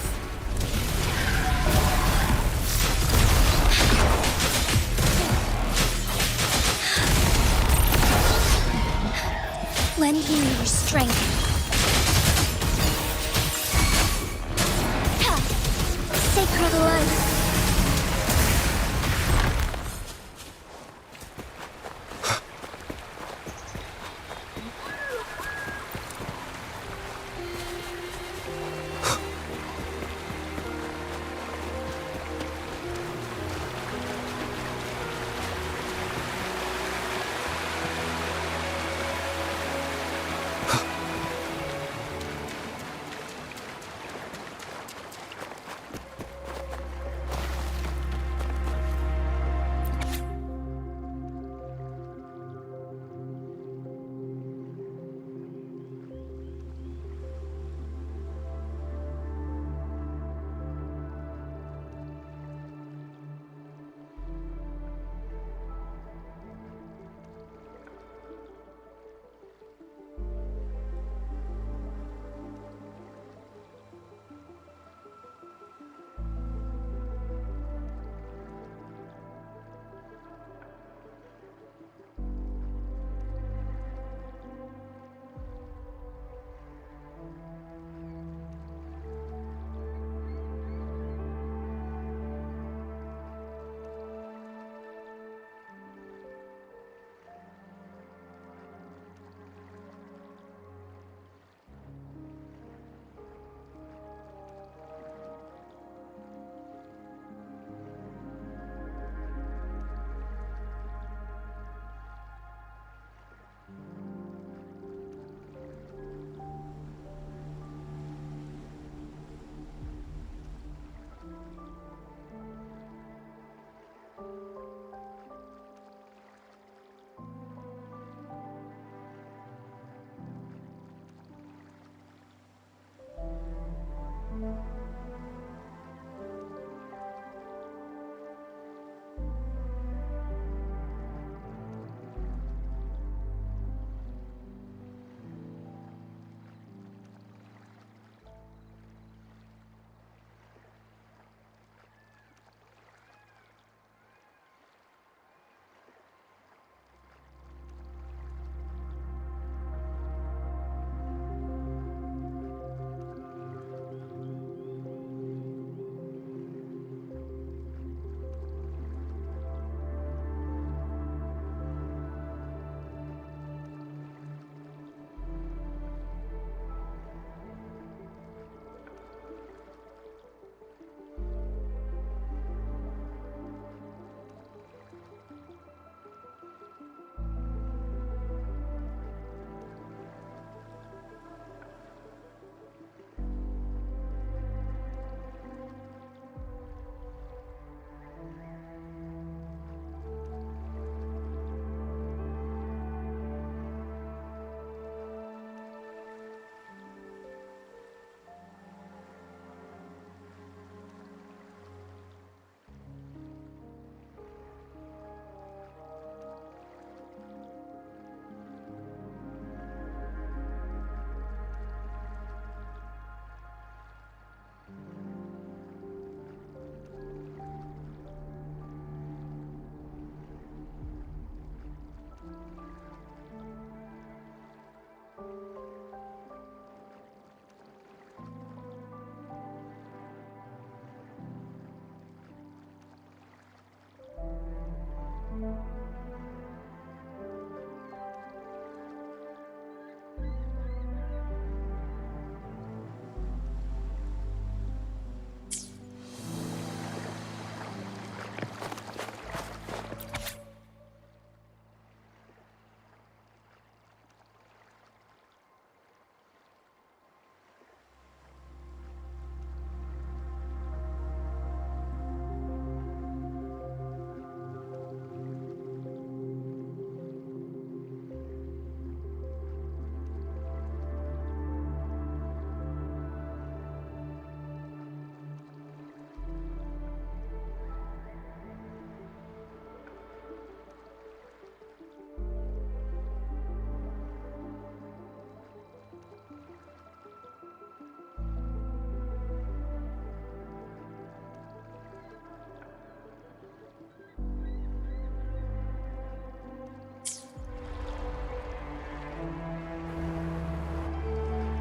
Lend me your strength. Sacred life.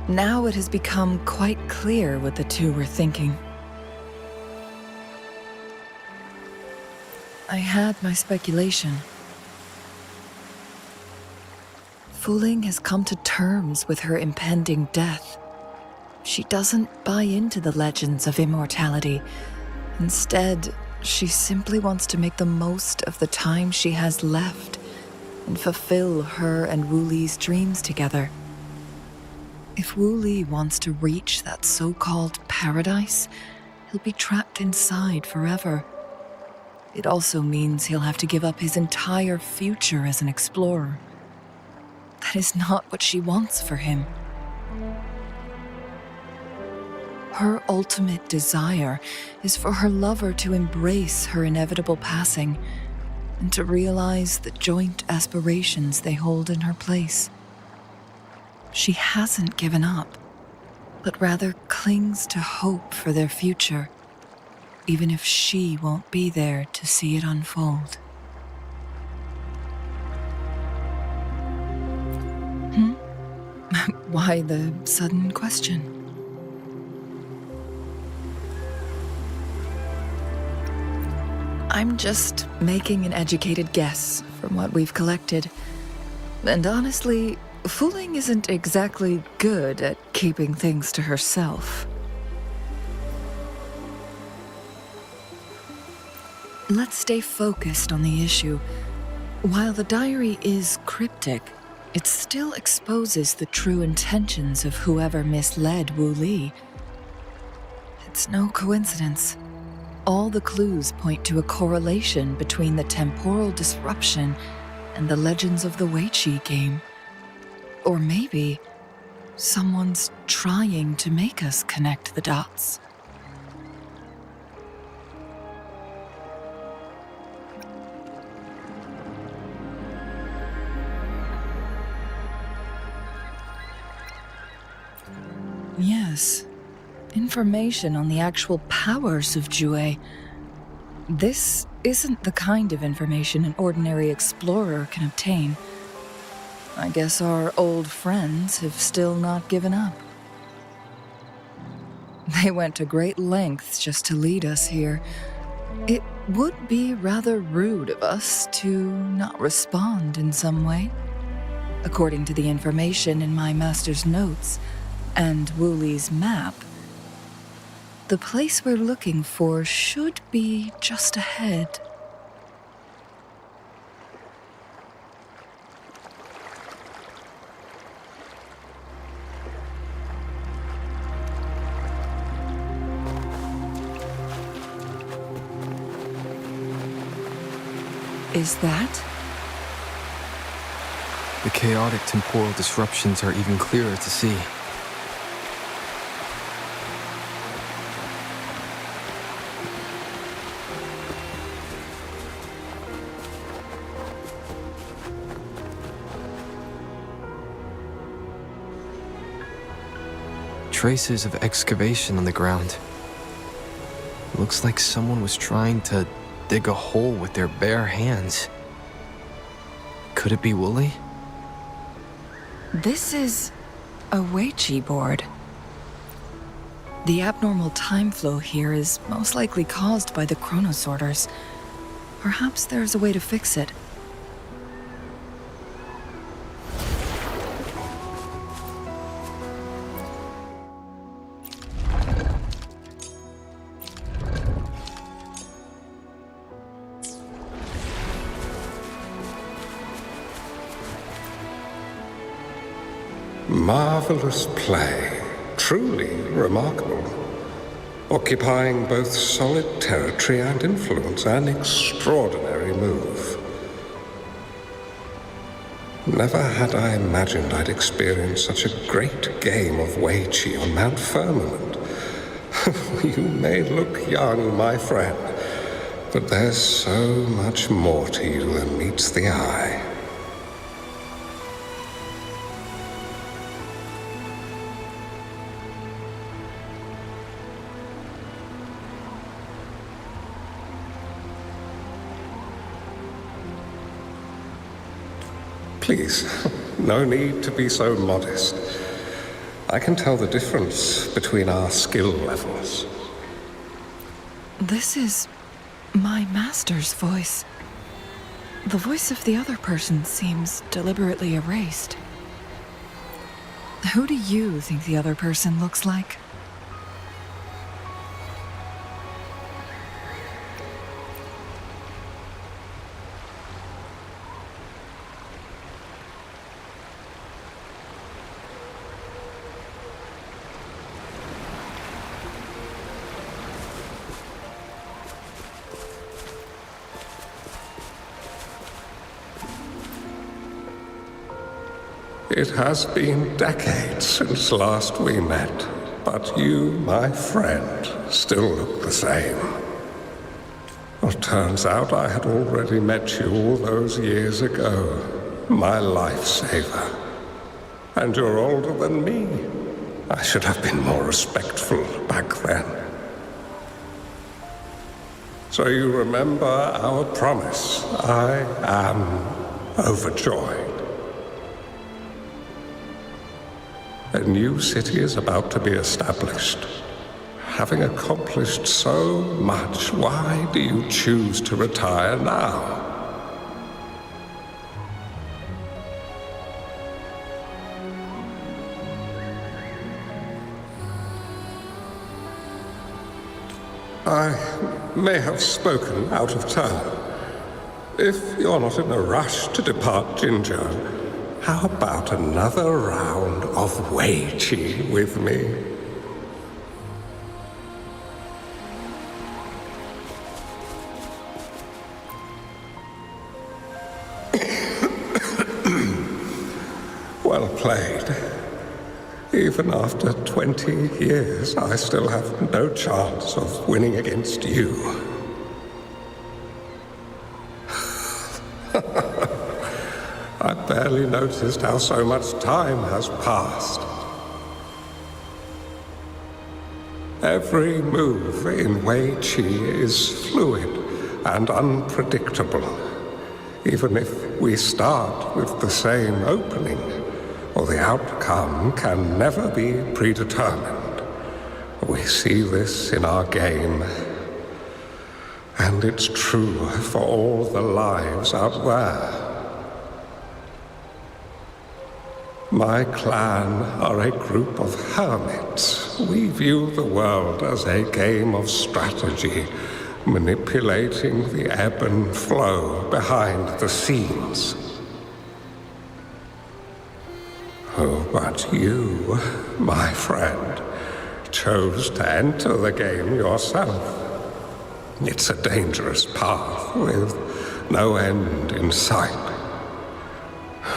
Now it has become quite clear what the two were thinking. I had my speculation. Wuthering has come to terms with her impending death. She doesn't buy into the legends of immortality. Instead, she simply wants to make the most of the time she has left and fulfill her and Wu Li's dreams together. If Wu Li wants to reach that so-called paradise, he'll be trapped inside forever. It also means he'll have to give up his entire future as an explorer. That is not what she wants for him. Her ultimate desire is for her lover to embrace her inevitable passing and to realize the joint aspirations they hold in her place. She hasn't given up, but rather clings to hope for their future, even if she won't be there to see it unfold. Why the sudden question? I'm just making an educated guess from what we've collected. And honestly, Wuthering isn't exactly good at keeping things to herself. Let's stay focused on the issue. While the diary is cryptic, it still exposes the true intentions of whoever misled Wu Li. It's no coincidence. All the clues point to a correlation between the temporal disruption and the legends of the Weiqi game. Or maybe someone's trying to make us connect the dots. Yes, information on the actual powers of Jue. This isn't the kind of information an ordinary explorer can obtain. I guess our old friends have still not given up. They went to great lengths just to lead us here. It would be rather rude of us to not respond in some way. According to the information in my master's notes, and Wu Li's map, the place we're looking for should be just ahead. Is that? The chaotic temporal disruptions are even clearer to see. Traces of excavation on the ground. Looks like someone was trying to dig a hole with their bare hands. Could it be Wu Li? This is a Weiqi board. The abnormal time flow here is most likely caused by the chronosorters. Perhaps there's a way to fix it. Marvelous play, truly remarkable. Occupying both solid territory and influence, an extraordinary move. Never had I imagined I'd experience such a great game of Weiqi on Mount Firmament. You may look young, my friend, but there's so much more to you than meets the eye. Please, no need to be so modest. I can tell the difference between our skill levels. This is my master's voice. The voice of the other person seems deliberately erased. Who do you think the other person looks like? It has been decades since last we met, but you, my friend, still look the same. Well, turns out I had already met you all those years ago, my lifesaver. And you're older than me. I should have been more respectful back then. So you remember our promise. I am overjoyed. A new city is about to be established. Having accomplished so much, why do you choose to retire now? I may have spoken out of turn. If you're not in a rush to depart Jinzhou, how about another round of Weiqi with me? Well played. Even after 20 years, I still have no chance of winning against you. I barely noticed how so much time has passed. Every move in Weiqi is fluid and unpredictable. Even if we start with the same opening, or the outcome can never be predetermined. We see this in our game, and it's true for all the lives out there. My clan are a group of hermits. We view the world as a game of strategy, manipulating the ebb and flow behind the scenes. Oh, but you, my friend, chose to enter the game yourself. It's a dangerous path with no end in sight.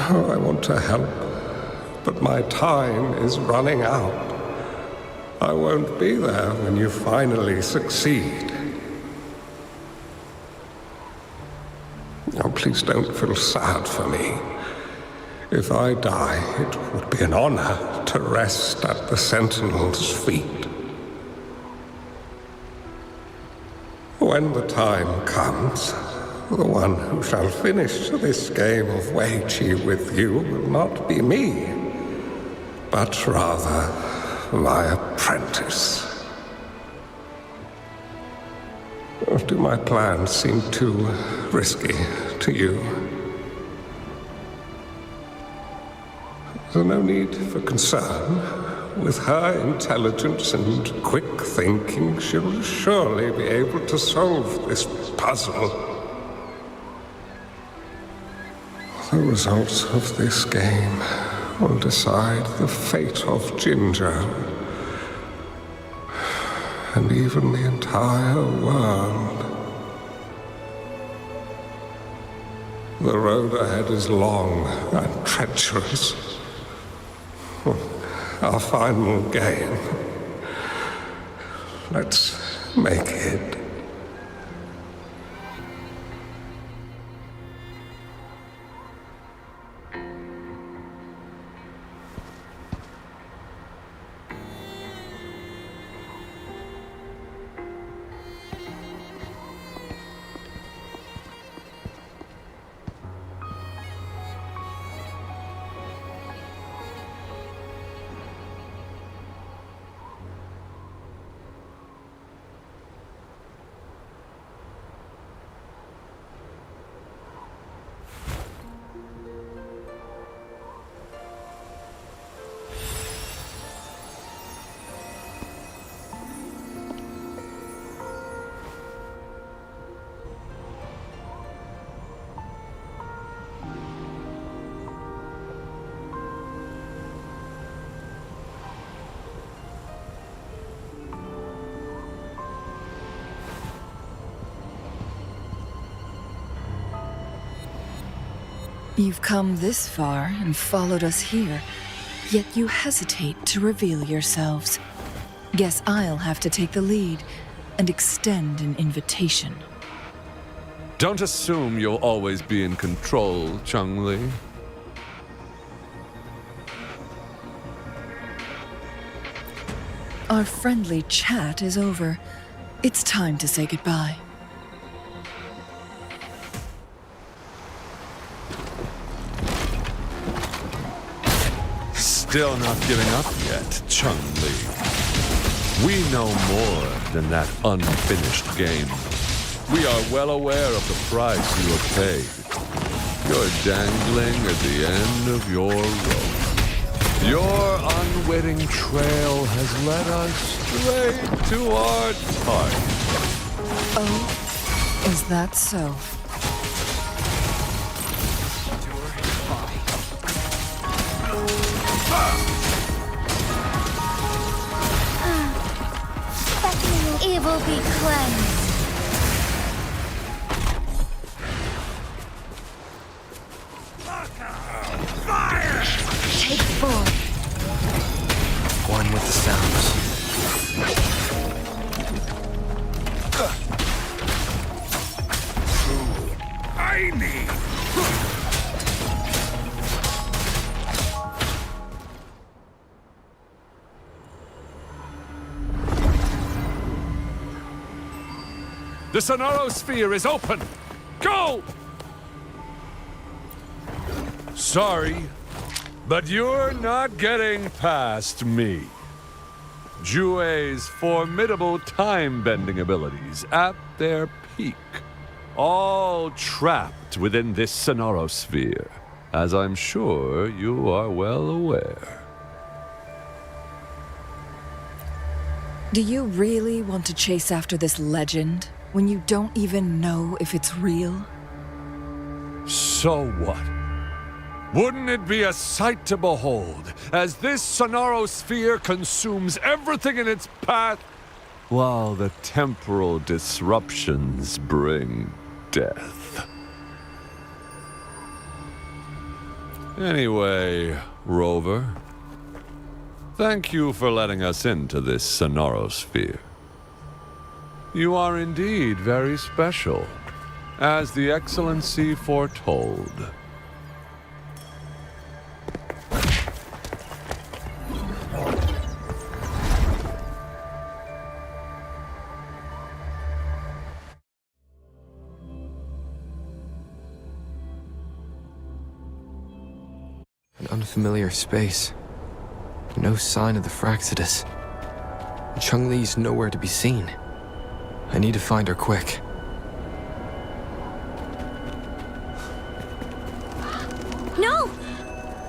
Oh, I want to help, but my time is running out. I won't be there when you finally succeed. Oh, please don't feel sad for me. If I die, it would be an honor to rest at the Sentinel's feet. When the time comes, the one who shall finish this game of Weiqi with you will not be me, but rather my apprentice. Or do my plans seem too risky to you? There's no need for concern. With her intelligence and quick thinking, she'll surely be able to solve this puzzle. The results of this game will decide the fate of Jinzhou, and even the entire world. The road ahead is long and treacherous. Our final game. Let's make it. You've come this far and followed us here, yet you hesitate to reveal yourselves. Guess I'll have to take the lead and extend an invitation. Don't assume you'll always be in control, Changli. Our friendly chat is over. It's time to say goodbye. Still not giving up yet, Changli. We know more than that unfinished game. We are well aware of the price you have paid. You're dangling at the end of your rope. Your unwitting trail has led us straight to our target. Oh, is that so? Evil be cleansed. Hateful. One with the sounds. I need. The Sonorosphere is open! Go! Sorry, but you're not getting past me. Jue's formidable time-bending abilities at their peak. All trapped within this Sonorosphere, as I'm sure you are well aware. Do you really want to chase after this legend when you don't even know if it's real? So what? Wouldn't it be a sight to behold, as this Sonorosphere consumes everything in its path, while the temporal disruptions bring death? Anyway, Rover, thank you for letting us into this Sonorosphere. You are indeed very special, as the Excellency foretold. An unfamiliar space. No sign of the Fraxidus. Changli's nowhere to be seen. I need to find her quick. No!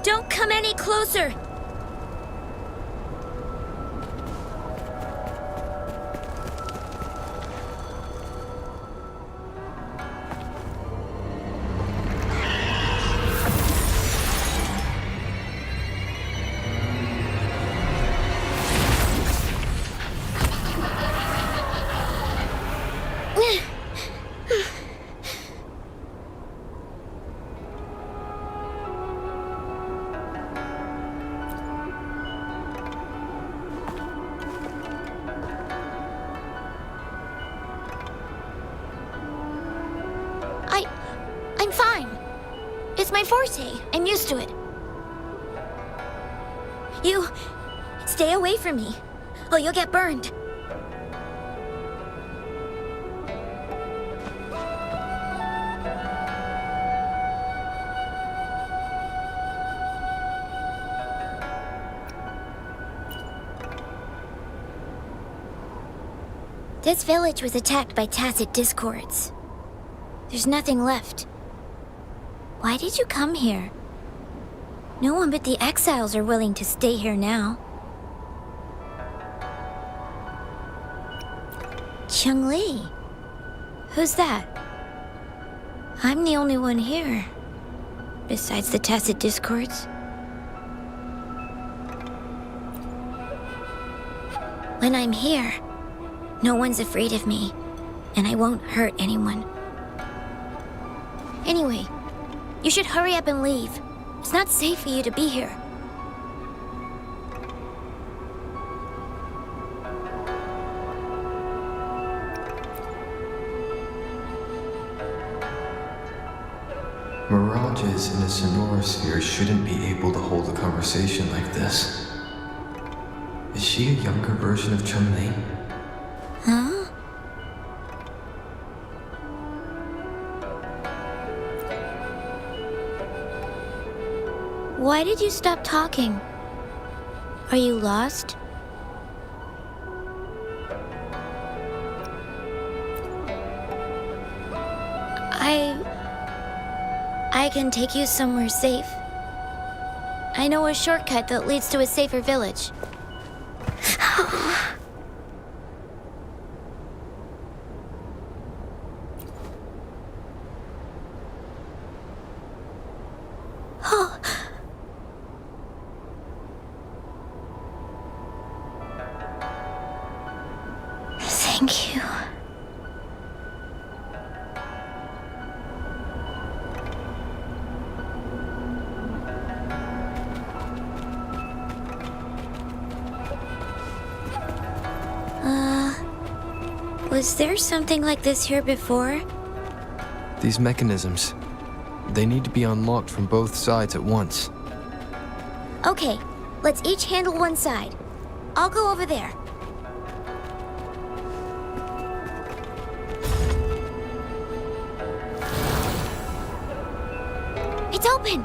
Don't come any closer! I'm fine. It's my forte. I'm used to it. You... stay away from me, or you'll get burned. This village was attacked by tacit discords. There's nothing left. Why did you come here? No one but the exiles are willing to stay here now. Changli? Who's that? I'm the only one here, besides the tacit discords. When I'm here, no one's afraid of me, and I won't hurt anyone. Anyway, You should hurry up and leave. It's not safe for you to be here. Mirages in a sonora sphere shouldn't be able to hold a conversation like this. Is she a younger version of Changli? Huh? Why did you stop talking? Are you lost? I can take you somewhere safe. I know a shortcut that leads to a safer village. Oh. Thank you. Was there something like this here before? These mechanisms, they need to be unlocked from both sides at once. Okay, let's each handle one side. I'll go over there. It's open!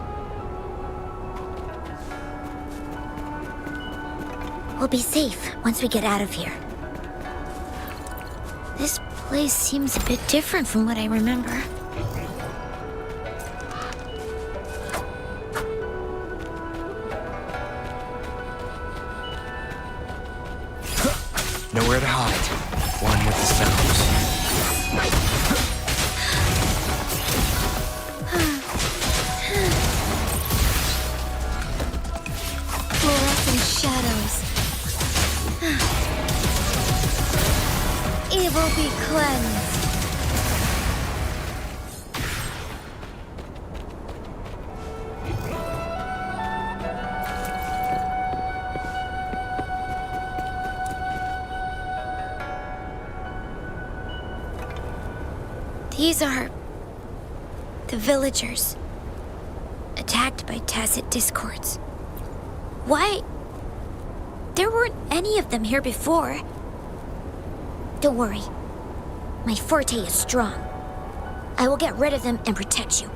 We'll be safe once we get out of here. This place seems a bit different from what I remember. Nowhere to hide. One with the sounds. Fluorescent shadows. Evil be cleansed. These are the villagers, attacked by tacit discords. Why? There weren't any of them here before. Don't worry. My forte is strong. I will get rid of them and protect you.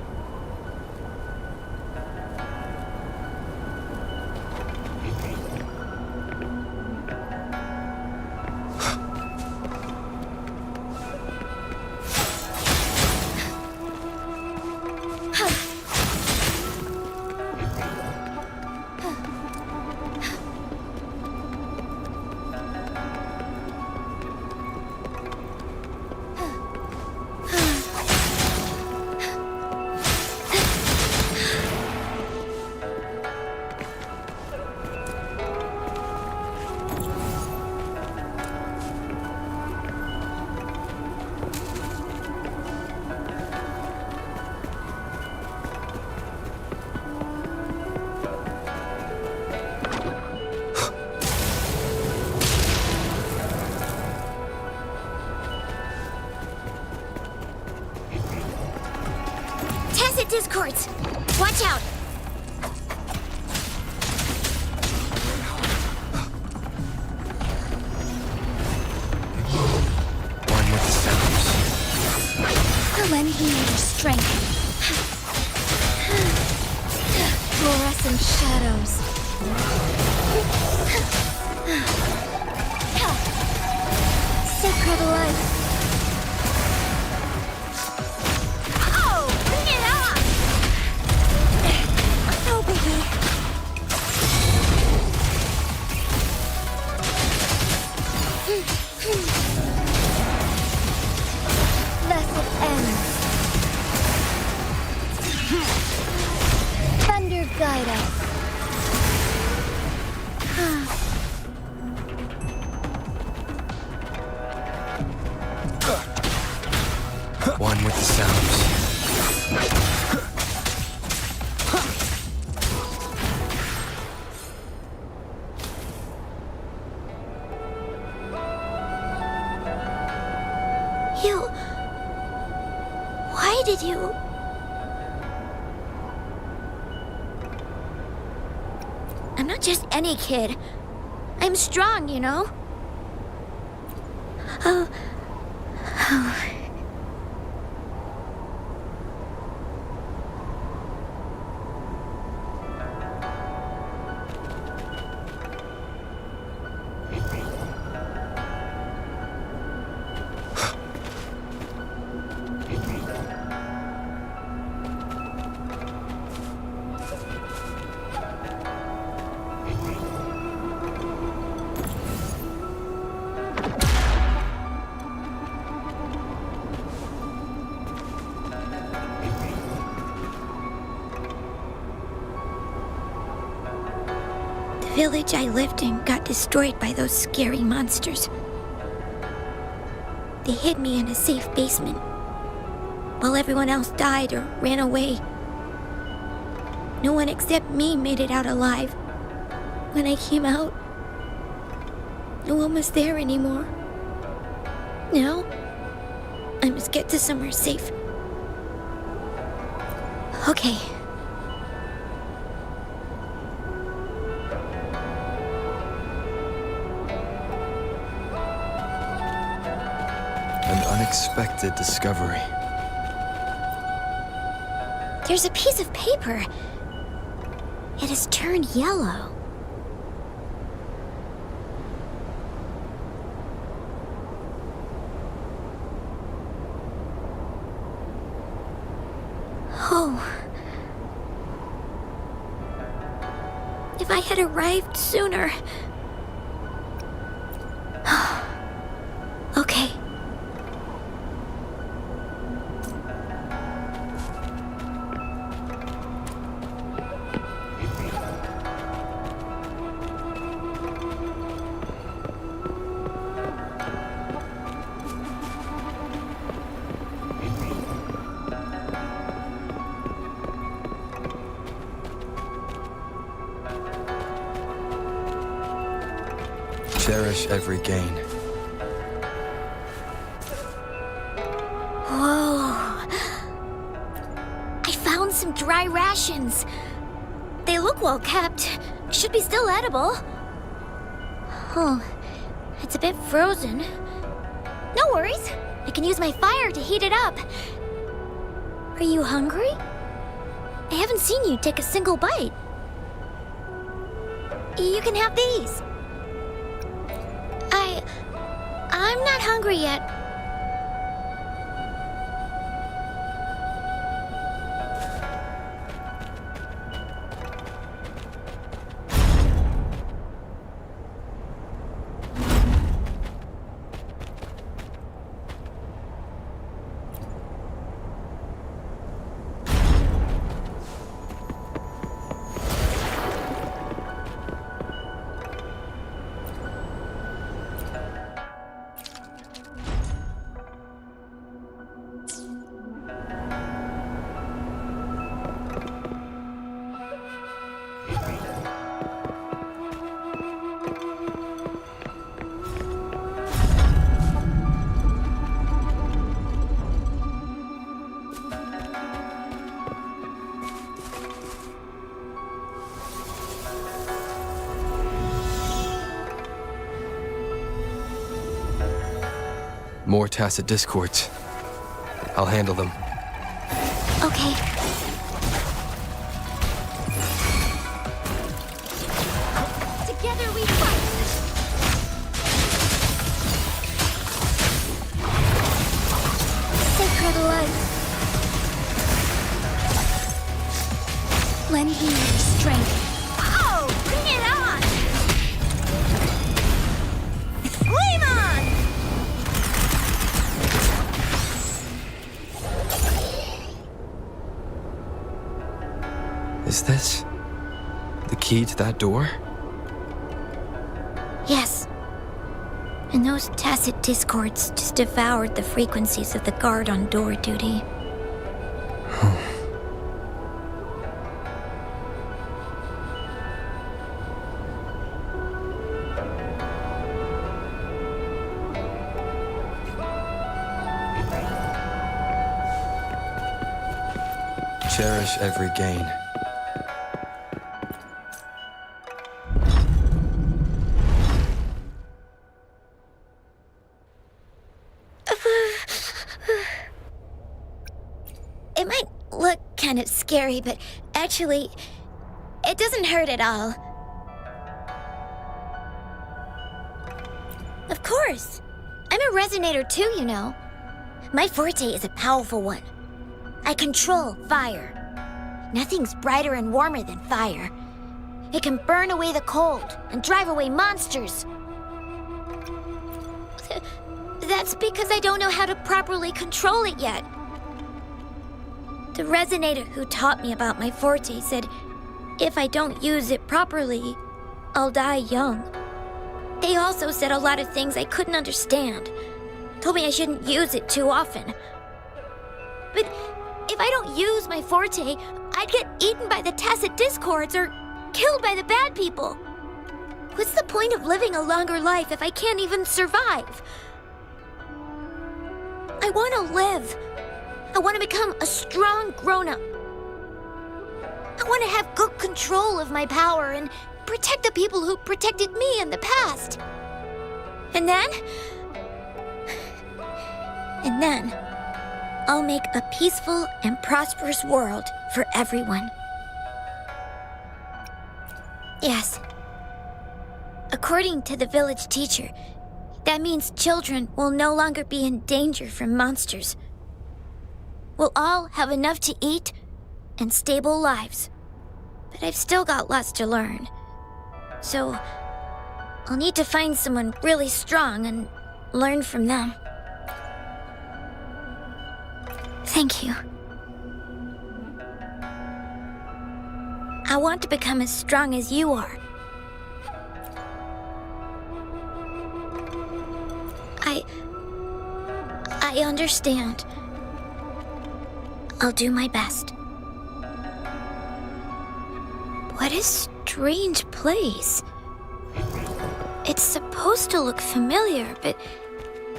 Discords! Watch out! One with the sounds. The lend me your strength. Fluorescent shadows. Sacred light. Thunder guide us. One with the sounds. I'm not just any kid. I'm strong, you know? Oh. The village I lived in got destroyed by those scary monsters. They hid me in a safe basement, while everyone else died or ran away. No one except me made it out alive. When I came out, no one was there anymore. Now, I must get to somewhere safe. Okay. An unexpected discovery. There's a piece of paper. It has turned yellow. Oh. If I had arrived sooner. Okay. Cherish every gain. Whoa. I found some dry rations. They look well kept. Should be still edible. Oh, it's a bit frozen. No worries. I can use my fire to heat it up. Are you hungry? I haven't seen you take a single bite. You can have these. I'm not hungry yet. More tacit discords. I'll handle them. Okay. Together we fight. Sacred life. Lend me your strength. Oh, bring it on! Flame on! Is this the key to that door? Yes. And those tacit discords just devoured the frequencies of the guard on door duty. Cherish every gain. look kind of scary, but actually, it doesn't hurt at all. Of course. I'm a resonator too, you know. My forte is a powerful one. I control fire. Nothing's brighter and warmer than fire. It can burn away the cold and drive away monsters. That's because I don't know how to properly control it yet. The resonator who taught me about my forte said if I don't use it properly, I'll die young. They also said a lot of things I couldn't understand. Told me I shouldn't use it too often. But if I don't use my forte, I'd get eaten by the tacit discords or killed by the bad people. What's the point of living a longer life if I can't even survive? I want to live. I want to become a strong grown-up. I want to have good control of my power and protect the people who protected me in the past. And then I'll make a peaceful and prosperous world for everyone. Yes. According to the village teacher, that means children will no longer be in danger from monsters. We'll all have enough to eat and stable lives. But I've still got lots to learn. So I'll need to find someone really strong and learn from them. Thank you. I want to become as strong as you are. I understand. I'll do my best. What a strange place. It's supposed to look familiar, but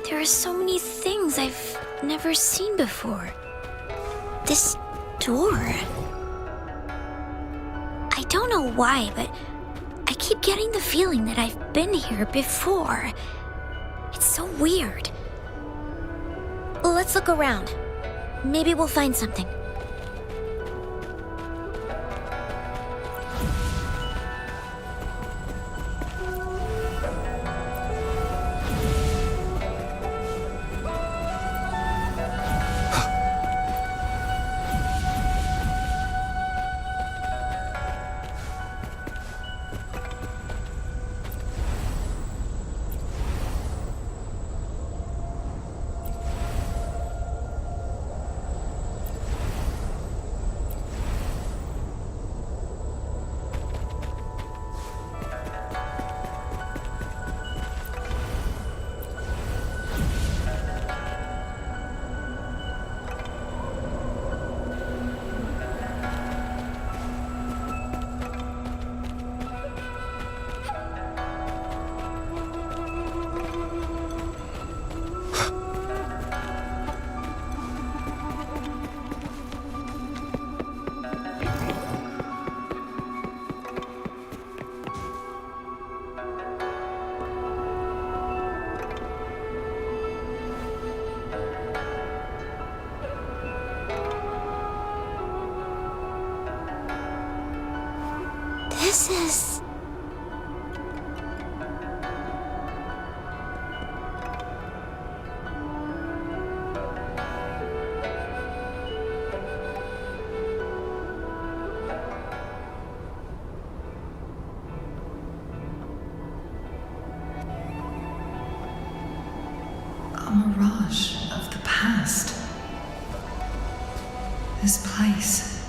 there are so many things I've never seen before. This door. I don't know why, but I keep getting the feeling that I've been here before. It's so weird. Let's look around. Maybe we'll find something. This is... a mirage of the past. This place,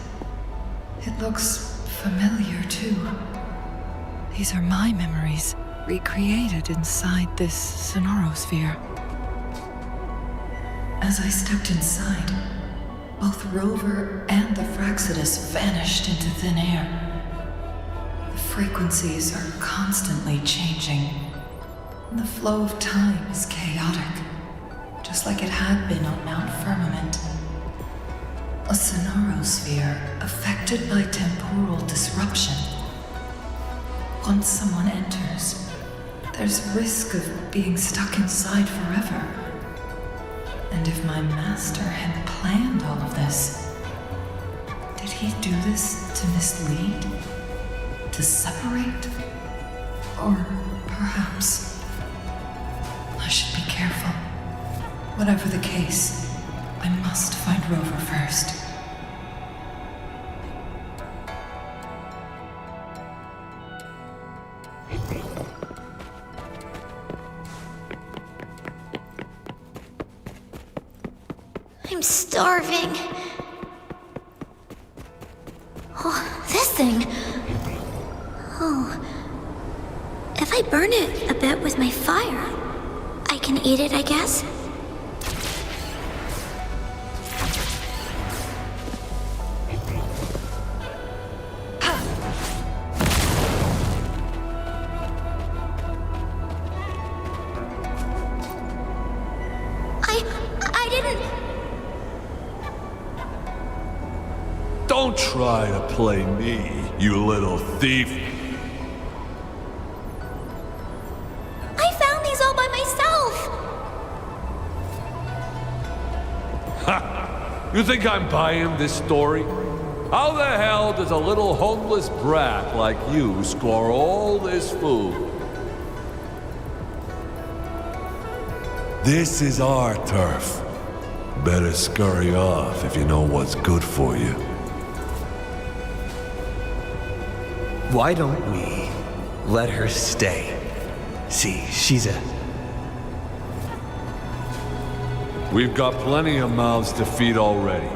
it looks familiar too. These are my memories, recreated inside this sonorosphere. As I stepped inside, both Rover and the Fraxidus vanished into thin air. The frequencies are constantly changing, and the flow of time is chaotic, just like it had been on Mount Firmament. A sonorosphere affected by temporal disruption. Once someone enters, there's risk of being stuck inside forever. And if my master had planned all of this, he do this to mislead? To separate? Or perhaps I should be careful. Whatever the case, I must find Rover first. I'm starving. Oh, this thing. Oh. If I burn it a bit with my fire, I can eat it, I guess? I didn't... Don't try to play me, you little thief. I found these all by myself! Ha! You think I'm buying this story? How the hell does a little homeless brat like you score all this food? This is our turf. Better scurry off if you know what's good for you. Why don't we let her stay? See, she's a... We've got plenty of mouths to feed already.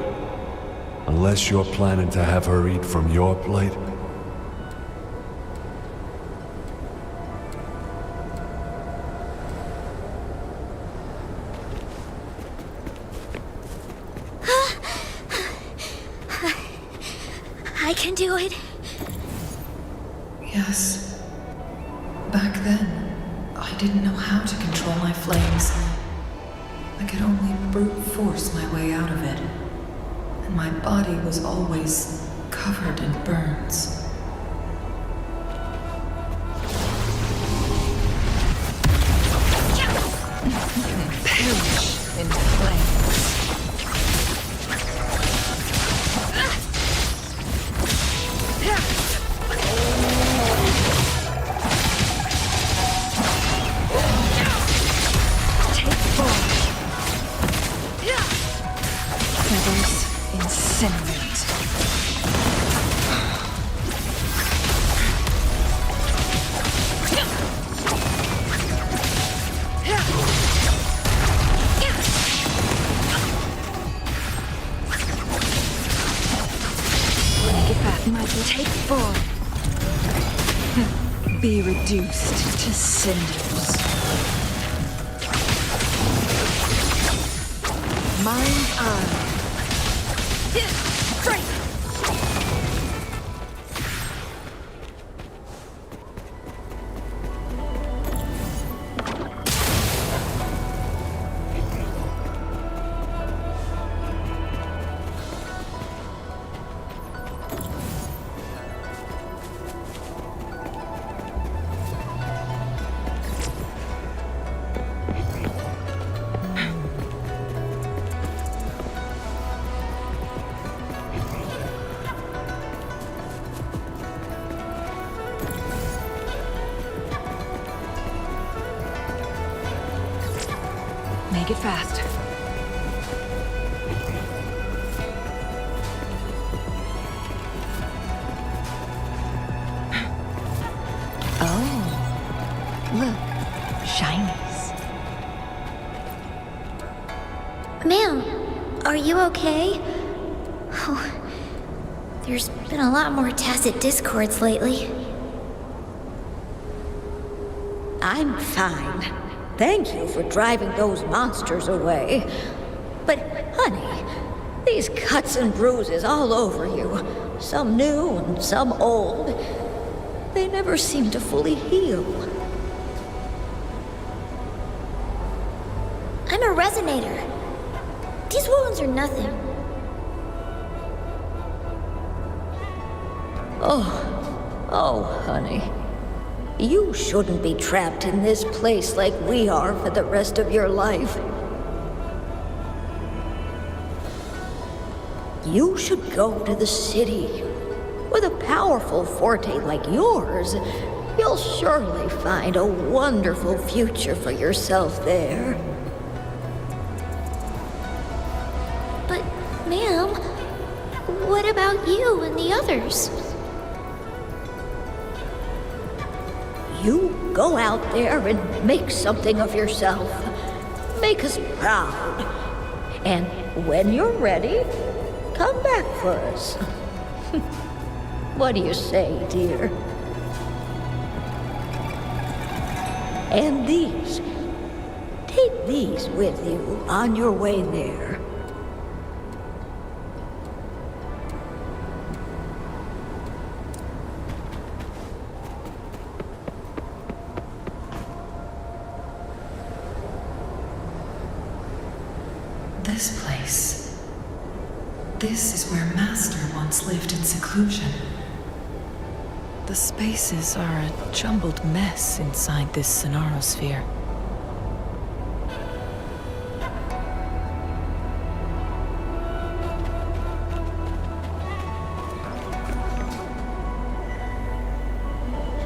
Unless you're planning to have her eat from your plate. I can do it. Yes. Back then, I didn't know how to control my flames. I could only brute force my way out of it. And my body was always covered in burns. Perish in flames. Be reduced to cinders. Mine eye. Make it fast. Oh, look, shinies. Ma'am, are you okay? Oh, there's been a lot more tacit discords lately. I'm fine. Thank you for driving those monsters away. But, honey, these cuts and bruises all over you, some new and some old, they never seem to fully heal. I'm a resonator. These wounds are nothing. Oh, honey. You shouldn't be trapped in this place like we are for the rest of your life. You should go to the city. With a powerful forte like yours, you'll surely find a wonderful future for yourself there. But, ma'am, what about you and the others? You go out there and make something of yourself. Make us proud. And when you're ready, come back for us. What do you say, dear? And these. Take these with you on your way there. This place. This is where Master once lived in seclusion. The spaces are a jumbled mess inside this Sonarosphere.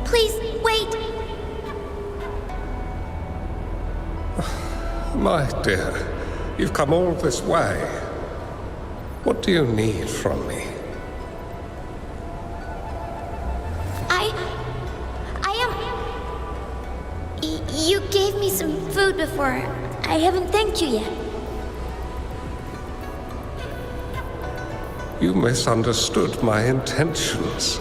Please, wait! My dear, you've come all this way. What do you need from me? You gave me some food before. I haven't thanked you yet. You misunderstood my intentions.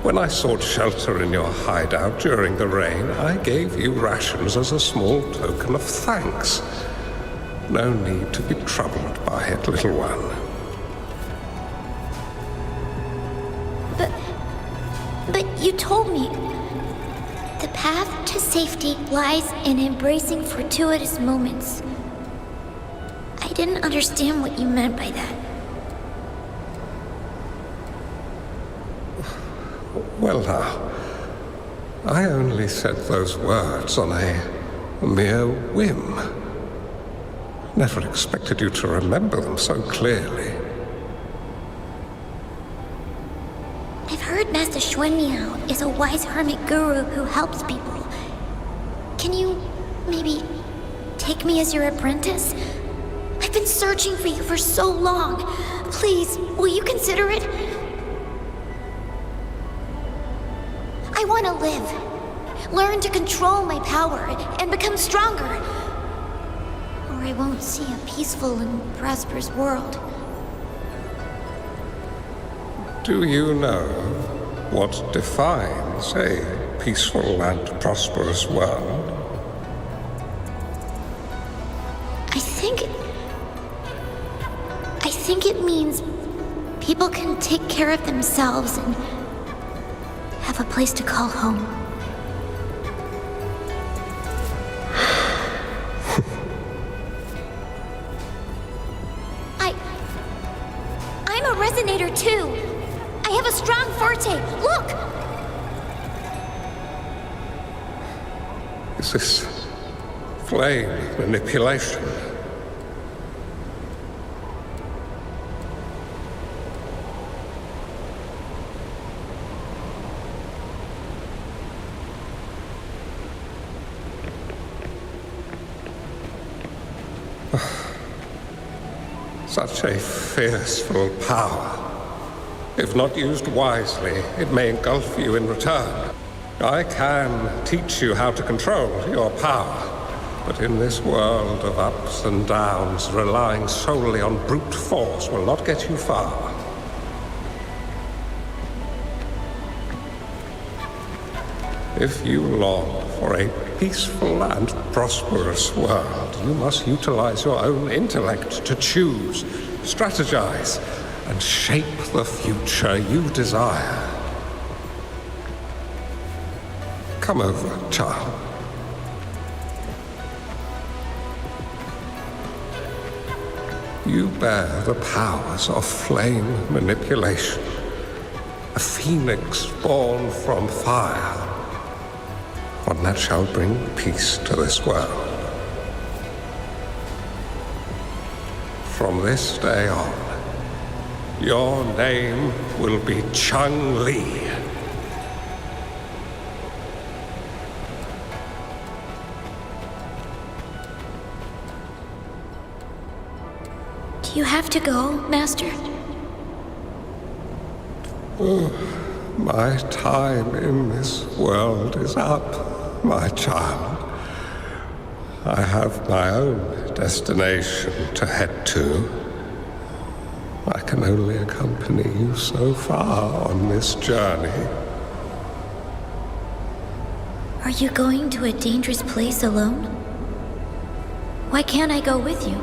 When I sought shelter in your hideout during the rain, I gave you rations as a small token of thanks. No need to be troubled by it, little one. But you told me the path to safety lies in embracing fortuitous moments. I didn't understand what you meant by that. Well now, I only said those words on a mere whim. Never expected you to remember them so clearly. I've heard Master Xuanmiao is a wise hermit guru who helps people. Can you maybe take me as your apprentice? I've been searching for you for so long. Please, will you consider it? I want to live. Learn to control my power and become stronger. Or I won't see a peaceful and prosperous world. Do you know what defines a peaceful and prosperous world? I think it means people can take care of themselves and have a place to call home. I'm a resonator too. I have a strong forte. Look! Is this flame manipulation? Such a fearful power. If not used wisely, it may engulf you in return. I can teach you how to control your power, but in this world of ups and downs, relying solely on brute force will not get you far. If you long for a peaceful and prosperous world, you must utilize your own intellect to choose, strategize, and shape the future you desire. Come over, child. You bear the powers of flame manipulation, a phoenix born from fire, one that shall bring peace to this world. From this day on, Your name will be Changli. Do you have to go, Master? My time in this world is up, my child. I have my own destination to head to. I can only accompany you so far on this journey. Are you going to a dangerous place alone? Why can't I go with you?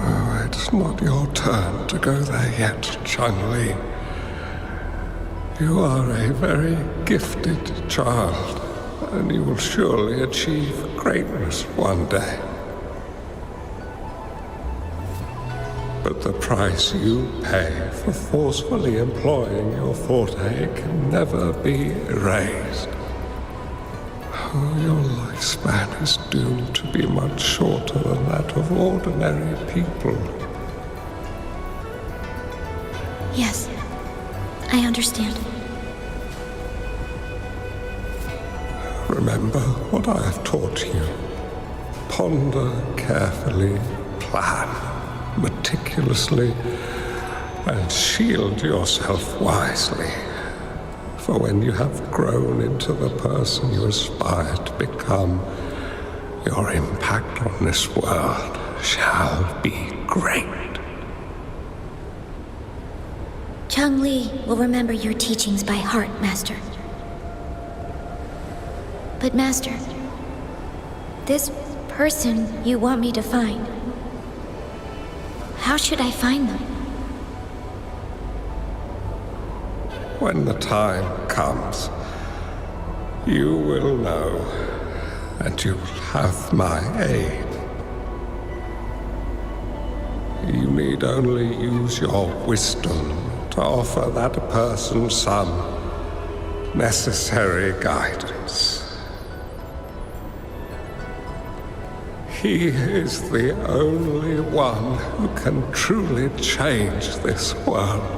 Oh, it's not your turn to go there yet, Changli. You are a very gifted child, and you will surely achieve greatness one day. But the price you pay for forcefully employing your forte can never be erased. Oh, your lifespan is doomed to be much shorter than that of ordinary people. Yes, I understand. Remember what I have taught you. Ponder carefully, plan meticulously, and shield yourself wisely. For when you have grown into the person you aspire to become, your impact on this world shall be great. Changli will remember your teachings by heart, Master. But Master, this person you want me to find, how should I find them? When the time comes, you will know, and you will have my aid. You need only use your wisdom to offer that person some necessary guidance. He is the only one who can truly change this world.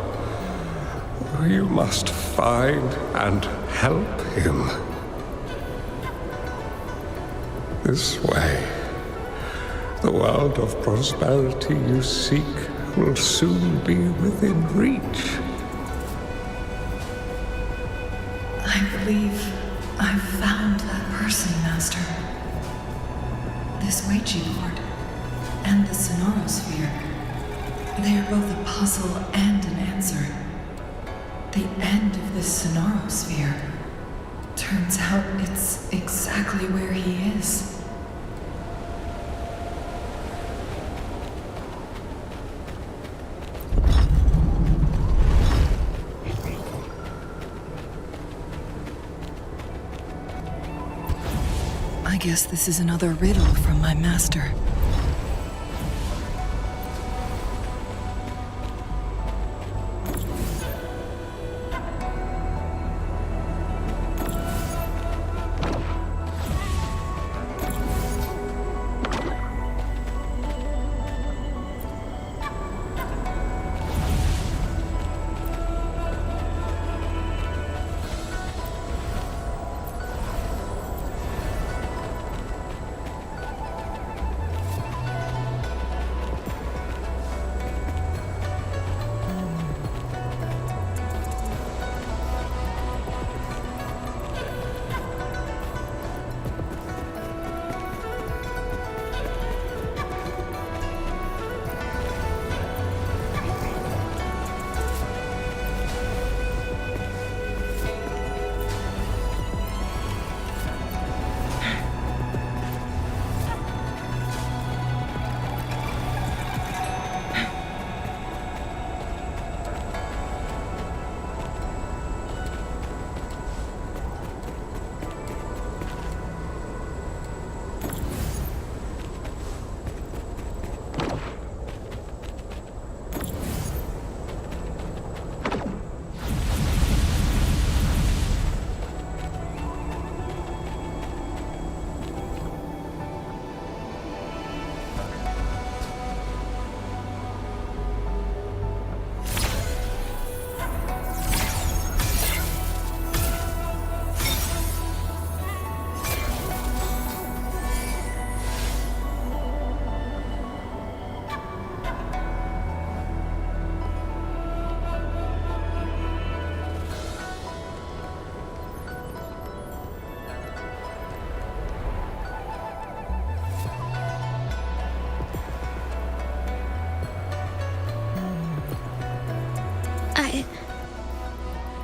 You must find and help him. This way, the world of prosperity you seek will soon be within reach. I believe I've found that person, Master. This Weichi board and the Sonorosphere. They are both a puzzle and an answer. The end of this Sonorosphere. Turns out it's exactly where he is. I guess this is another riddle from my master.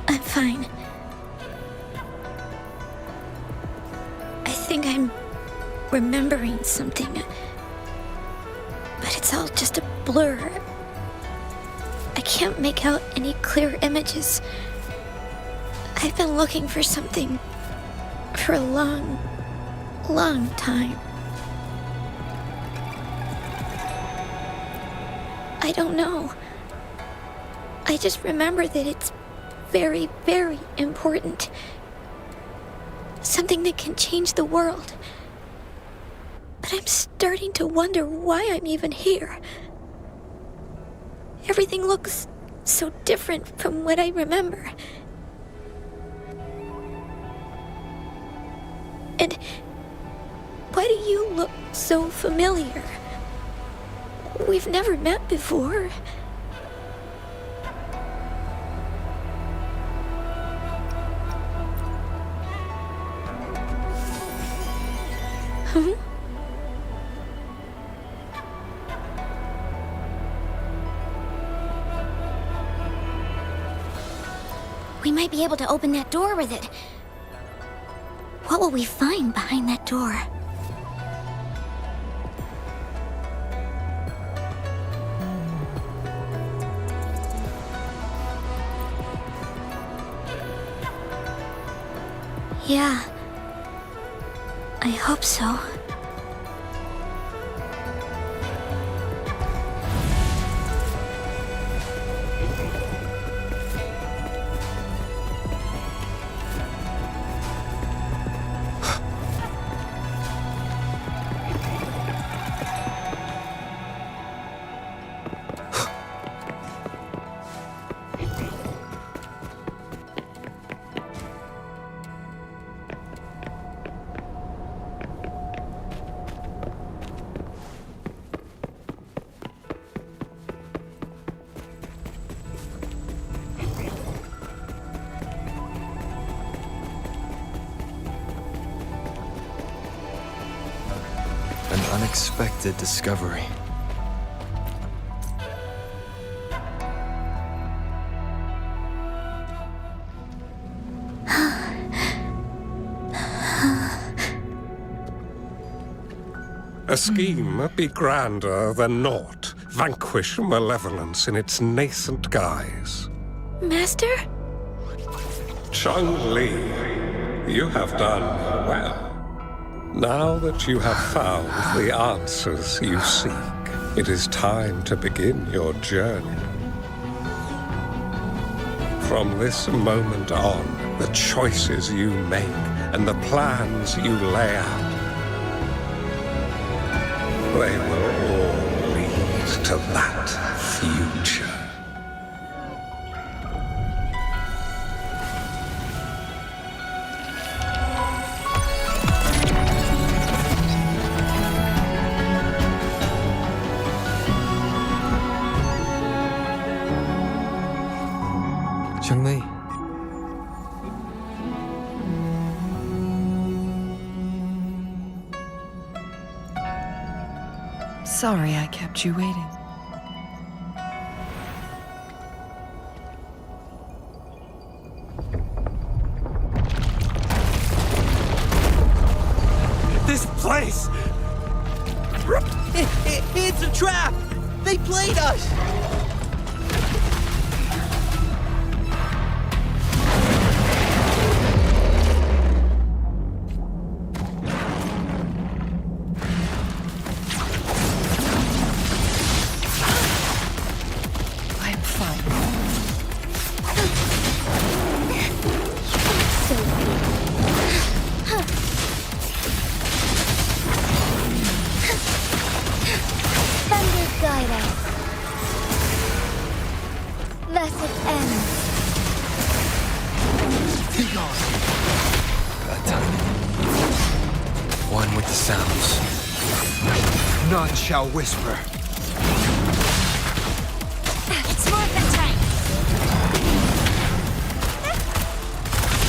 I'm fine. I think I'm remembering something. But it's all just a blur. I can't make out any clear images. I've been looking for something for a long, long time. I don't know. I just remember that it's very, very important. Something that can change the world. But I'm starting to wonder why I'm even here. Everything looks so different from what I remember. And why do you look so familiar? We've never met before. Huh? We might be able to open that door with it. What will we find behind that door? Yeah, I hope so. An unexpected discovery. A scheme be grander than naught. Vanquish malevolence in its nascent guise. Master? Changli, you have done well. Now that you have found the answers you seek, it is time to begin your journey. From this moment on, the choices you make and the plans you lay out, they will all lead to that future. Changli. Sorry I kept you waiting. This place! It's a trap! They played us! I'm fine. Thunder guide us. Thus it ends. Be gone. Bad timing. One with the sounds. None shall whisper. It's more than time.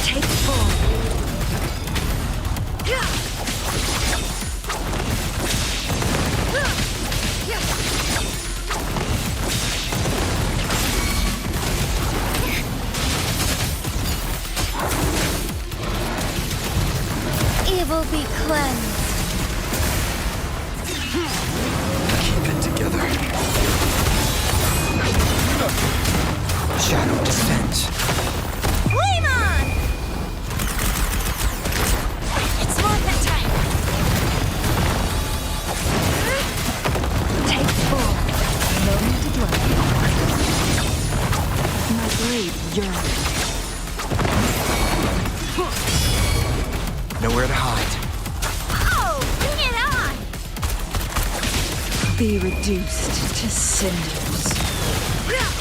Take 4. be cleansed. Keep it together. Shadow descends. Flame on! It's morphin' time. Take full. No need to dwell. My blade yearns. Nowhere to hide. Oh, bring it on! Be reduced to cinders.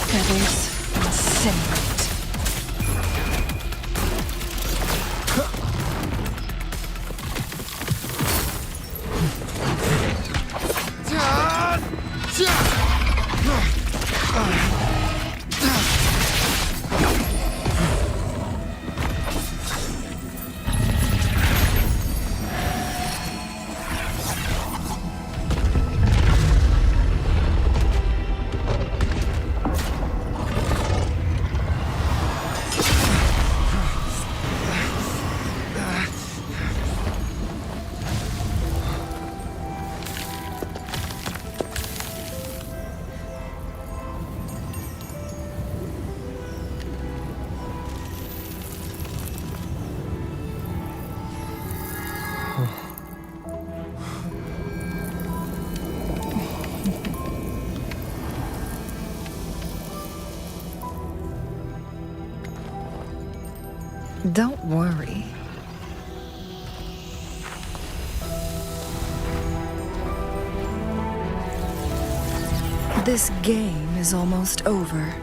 Feathers incinerate. Don't worry. This game is almost over.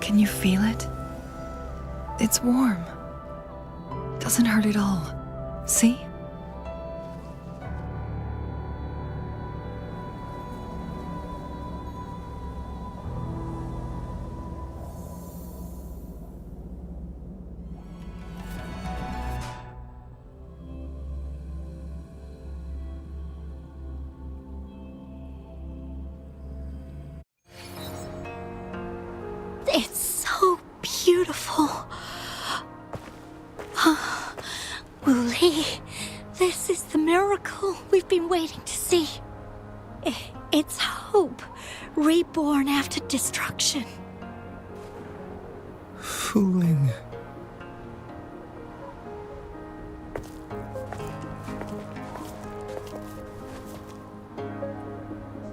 Can you feel it? It's warm. Doesn't hurt at all. See? It's so beautiful. Wooly, this is the miracle we've been waiting to see. It's hope, reborn after destruction. Fooling.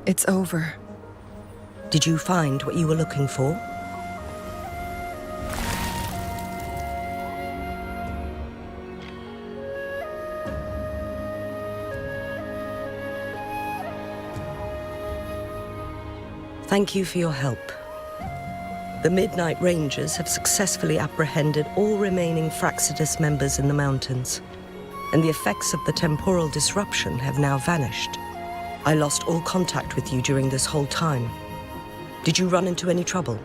It's over. Did you find what you were looking for? Thank you for your help. The Midnight Rangers have successfully apprehended all remaining Fraxidus members in the mountains, and the effects of the temporal disruption have now vanished. I lost all contact with you during this whole time. Did you run into any trouble?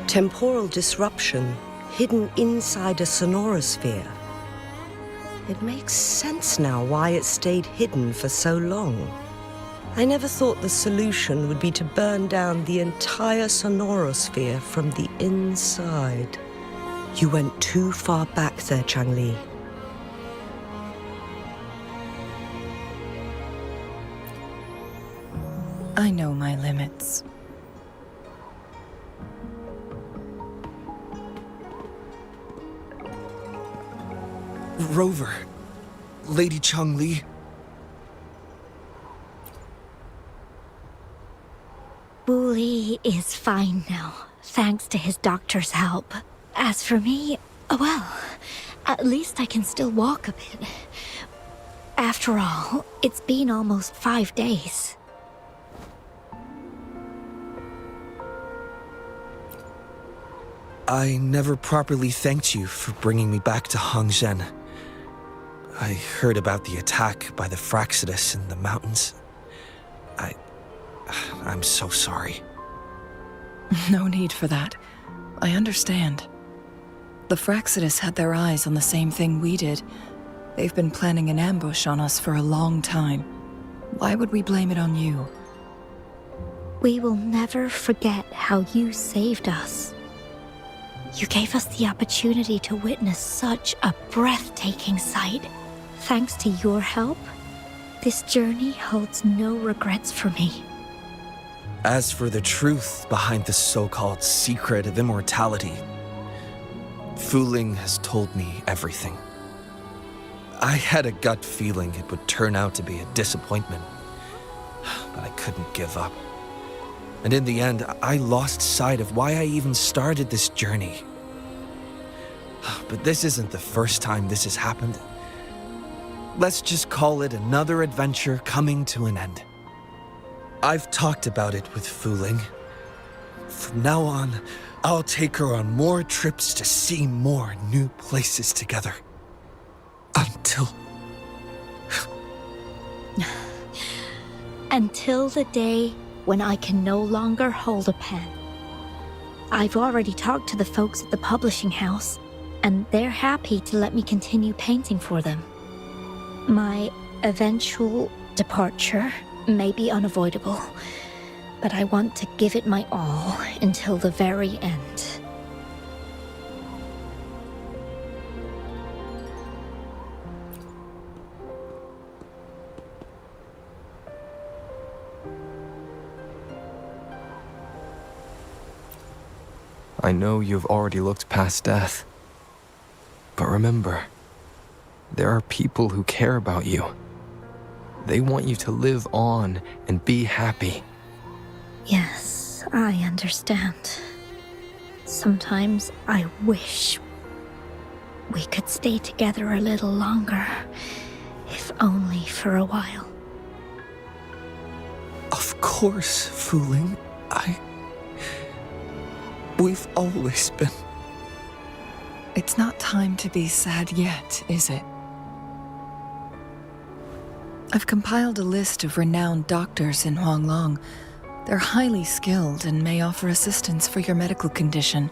Temporal disruption hidden inside a sonorosphere. It makes sense now why it stayed hidden for so long. I never thought the solution would be to burn down the entire sonorosphere from the inside. You went too far back there, Changli. I know my limits. Rover. Lady Changli. Wooly is fine now, thanks to his doctor's help. As for me, well, At least I can still walk a bit. After all, it's been almost 5 days. I never properly thanked you for bringing me back to Hongzhen. I heard about the attack by the Fraxidus in the mountains. I'm so sorry. No need for that. I understand. The Fraxidus had their eyes on the same thing we did. They've been planning an ambush on us for a long time. Why would we blame it on you? We will never forget how you saved us. You gave us the opportunity to witness such a breathtaking sight. Thanks to your help, this journey holds no regrets for me. As for the truth behind the so-called secret of immortality, Wuthering has told me everything. I had a gut feeling it would turn out to be a disappointment, but I couldn't give up. And in the end, I lost sight of why I even started this journey. But this isn't the first time this has happened. Let's just call it another adventure coming to an end. I've talked about it with Wuthering. From now on, I'll take her on more trips to see more new places together. Until the day when I can no longer hold a pen. I've already talked to the folks at the publishing house, and they're happy to let me continue painting for them. My eventual departure may be unavoidable, but I want to give it my all until the very end. I know you've already looked past death. But remember, there are people who care about you. They want you to live on and be happy. Yes, I understand. Sometimes I wish we could stay together a little longer, if only for a while. Of course, Wuthering. We've always been. It's not time to be sad yet, is it? I've compiled a list of renowned doctors in Huanglong. They're highly skilled and may offer assistance for your medical condition,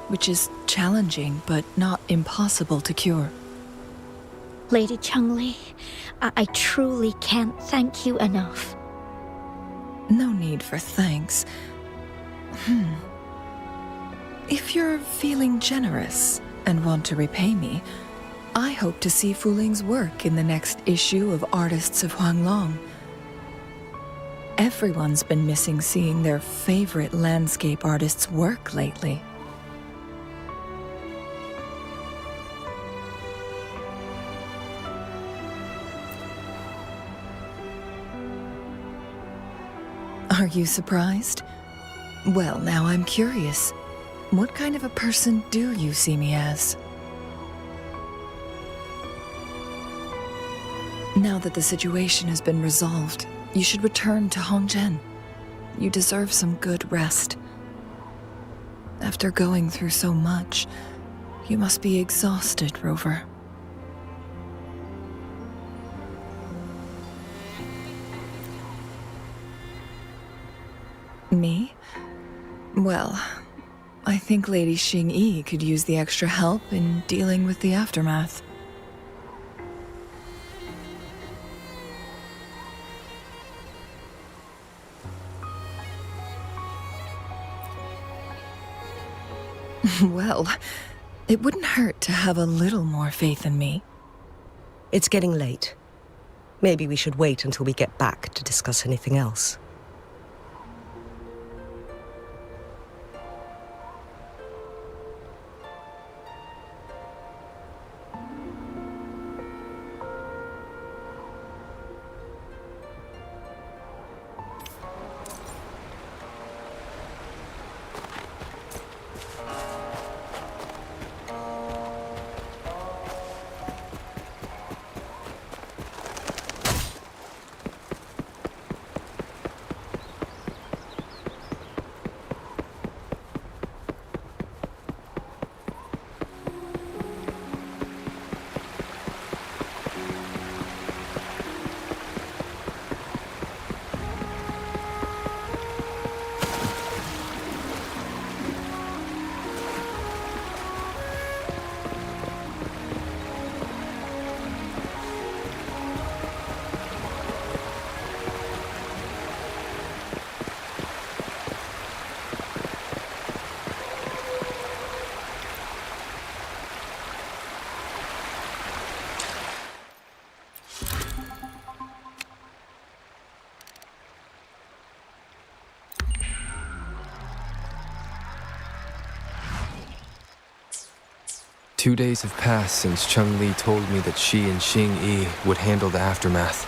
which is challenging but not impossible to cure. Lady Changli, I truly can't thank you enough. No need for thanks. If you're feeling generous and want to repay me, I hope to see Wuthering's work in the next issue of Artists of Huanglong. Everyone's been missing seeing their favorite landscape artists work lately. Are you surprised? Well, now I'm curious. What kind of a person do you see me as? Now that the situation has been resolved, you should return to Hongzhen. You deserve some good rest. After going through so much, you must be exhausted, Rover. Me? Well, I think Lady Xing-Yi could use the extra help in dealing with the aftermath. Well, it wouldn't hurt to have a little more faith in me. It's getting late. Maybe we should wait until we get back to discuss anything else. 2 days have passed since Changli told me that she and Xing Yi would handle the aftermath.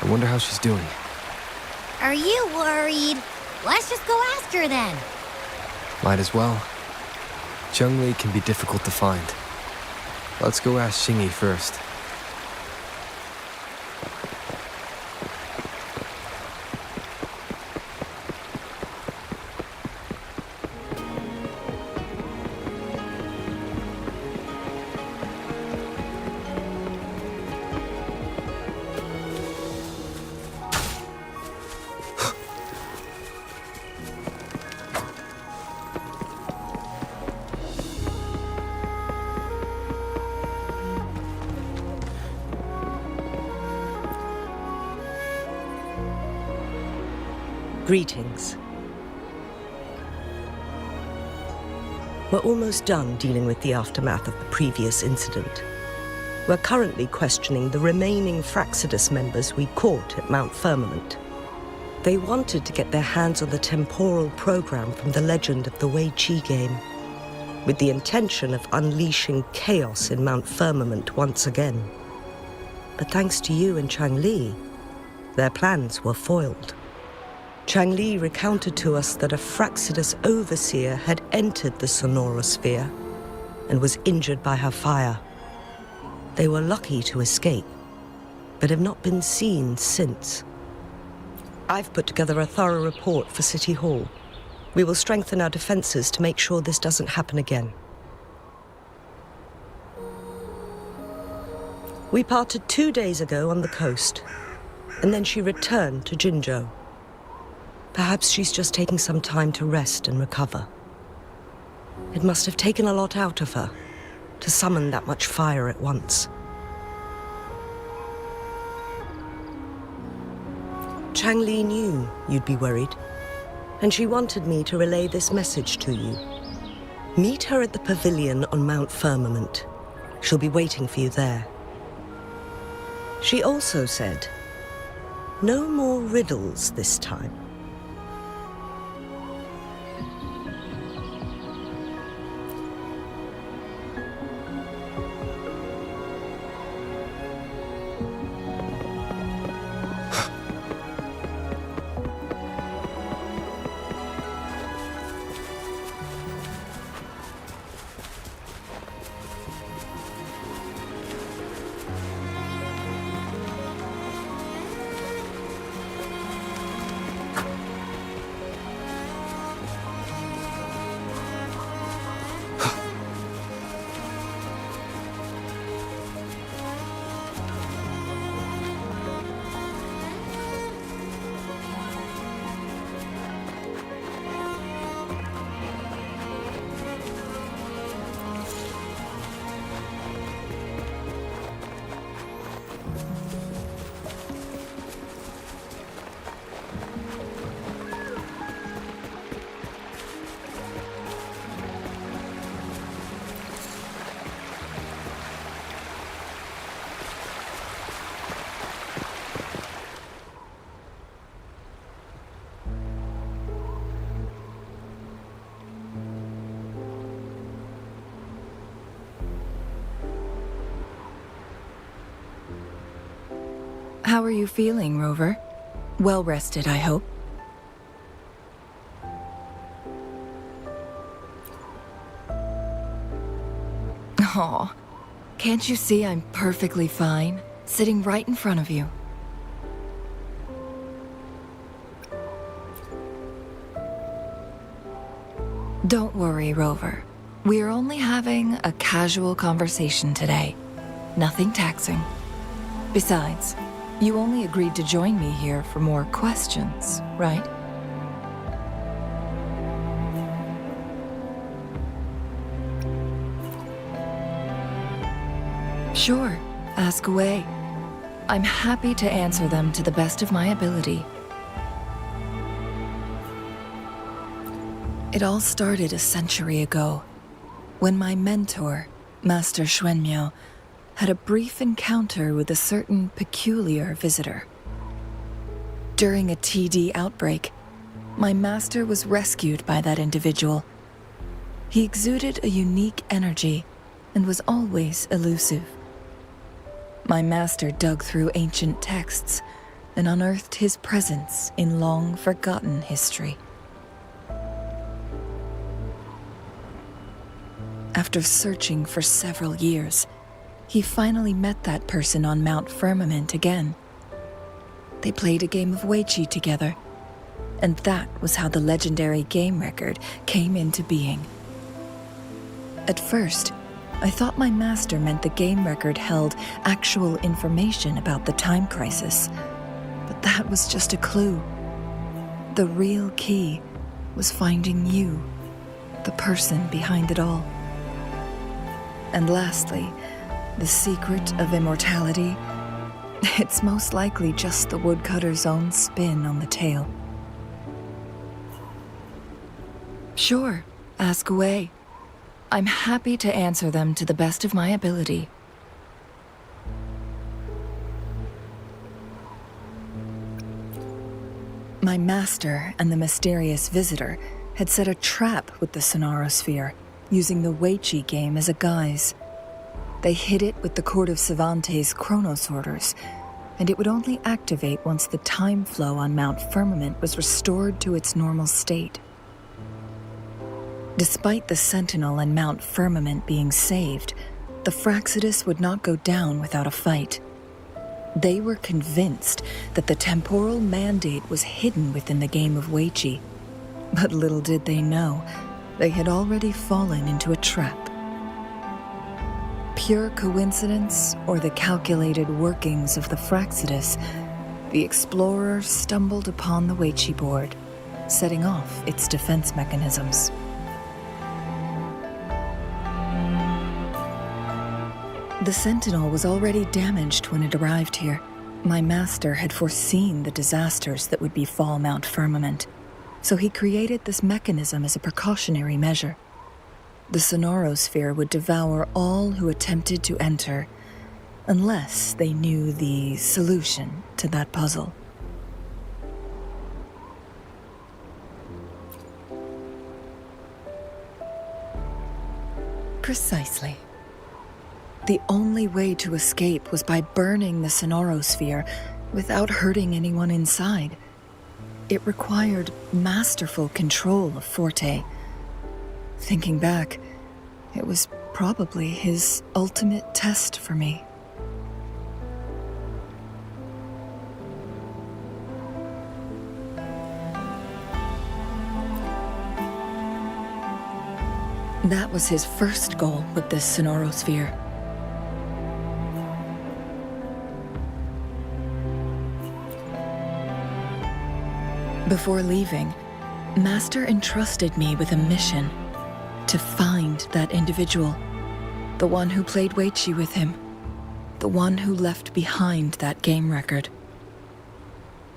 I wonder how she's doing. Are you worried? Let's just go ask her then. Might as well. Changli can be difficult to find. Let's go ask Xing Yi first. Greetings. We're almost done dealing with the aftermath of the previous incident. We're currently questioning the remaining Fraxidus members we caught at Mount Firmament. They wanted to get their hands on the temporal program from the legend of the Wei Qi game, with the intention of unleashing chaos in Mount Firmament once again. But thanks to you and Changli, their plans were foiled. Changli recounted to us that a Fraxidus overseer had entered the Sonorosphere and was injured by her fire. They were lucky to escape, but have not been seen since. I've put together a thorough report for City Hall. We will strengthen our defenses to make sure this doesn't happen again. We parted 2 days ago on the coast, and then she returned to Jinzhou. Perhaps she's just taking some time to rest and recover. It must have taken a lot out of her to summon that much fire at once. Changli knew you'd be worried, and she wanted me to relay this message to you. Meet her at the pavilion on Mount Firmament. She'll be waiting for you there. She also said, no more riddles this time. How are you feeling, Rover? Well rested, I hope. Aw, can't you see I'm perfectly fine, sitting right in front of you? Don't worry, Rover. We're only having a casual conversation today. Nothing taxing. Besides, you only agreed to join me here for more questions, right? Sure, ask away. I'm happy to answer them to the best of my ability. It all started a century ago, when my mentor, Master Xuanmiao, had a brief encounter with a certain peculiar visitor. During a TD outbreak, my master was rescued by that individual. He exuded a unique energy and was always elusive. My master dug through ancient texts and unearthed his presence in long-forgotten history. After searching for several years, he finally met that person on Mount Firmament again. They played a game of Weiqi together, and that was how the legendary game record came into being. At first, I thought my master meant the game record held actual information about the time crisis, but that was just a clue. The real key was finding you, the person behind it all. And lastly, the secret of immortality, it's most likely just the woodcutter's own spin on the tale. Sure, ask away. I'm happy to answer them to the best of my ability. My master and the mysterious visitor had set a trap with the Sonarosphere, using the Weiqi game as a guise. They hid it with the Court of Cervantes' Chronos orders, and it would only activate once the time flow on Mount Firmament was restored to its normal state. Despite the Sentinel and Mount Firmament being saved, the Fraxidus would not go down without a fight. They were convinced that the temporal mandate was hidden within the game of Weiqi, but little did they know, they had already fallen into a trap. Pure coincidence or the calculated workings of the Fraxidus, the explorer stumbled upon the Weiqi board, setting off its defense mechanisms. The Sentinel was already damaged when it arrived here. My master had foreseen the disasters that would befall Mount Firmament, so he created this mechanism as a precautionary measure. The Sonarosphere would devour all who attempted to enter, unless they knew the solution to that puzzle. Precisely. The only way to escape was by burning the Sonarosphere without hurting anyone inside. It required masterful control of Forte. Thinking back, it was probably his ultimate test for me. That was his first goal with this Sonarosphere. Before leaving, Master entrusted me with a mission to find that individual, the one who played Weiqi with him, the one who left behind that game record.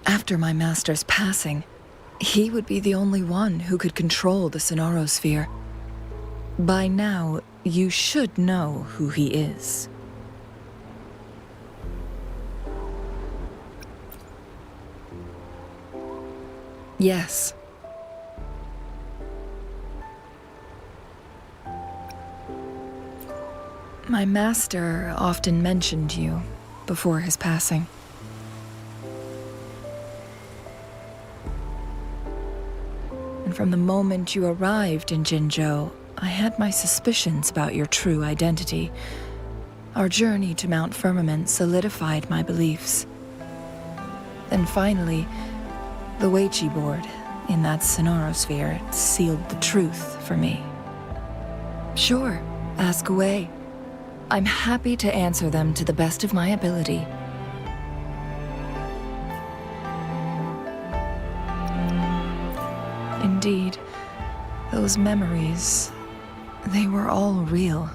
After my master's passing, he would be the only one who could control the Sonarosphere. By now, you should know who he is. Yes. My master often mentioned you before his passing. And from the moment you arrived in Jinzhou, I had my suspicions about your true identity. Our journey to Mount Firmament solidified my beliefs. And finally, the Weiqi board in that Sonarosphere sealed the truth for me. Sure, ask away. I'm happy to answer them to the best of my ability. Indeed, those memories, they were all real.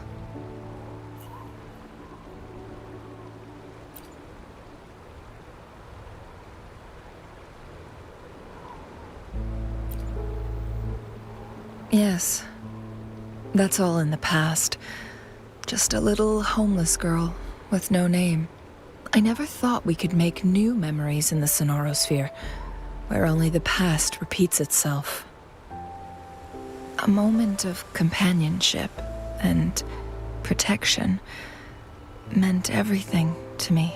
Yes, that's all in the past. Just a little homeless girl with no name. I never thought we could make new memories in the Sonarosphere, where only the past repeats itself. A moment of companionship and protection meant everything to me.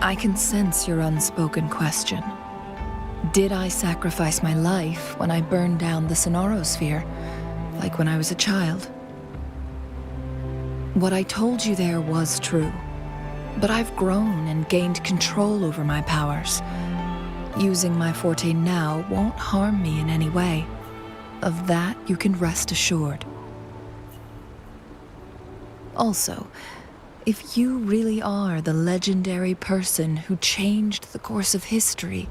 I can sense your unspoken question. Did I sacrifice my life when I burned down the Sonorosphere, like when I was a child? What I told you there was true, but I've grown and gained control over my powers. Using my forte now won't harm me in any way. Of that you can rest assured. Also, if you really are the legendary person who changed the course of history,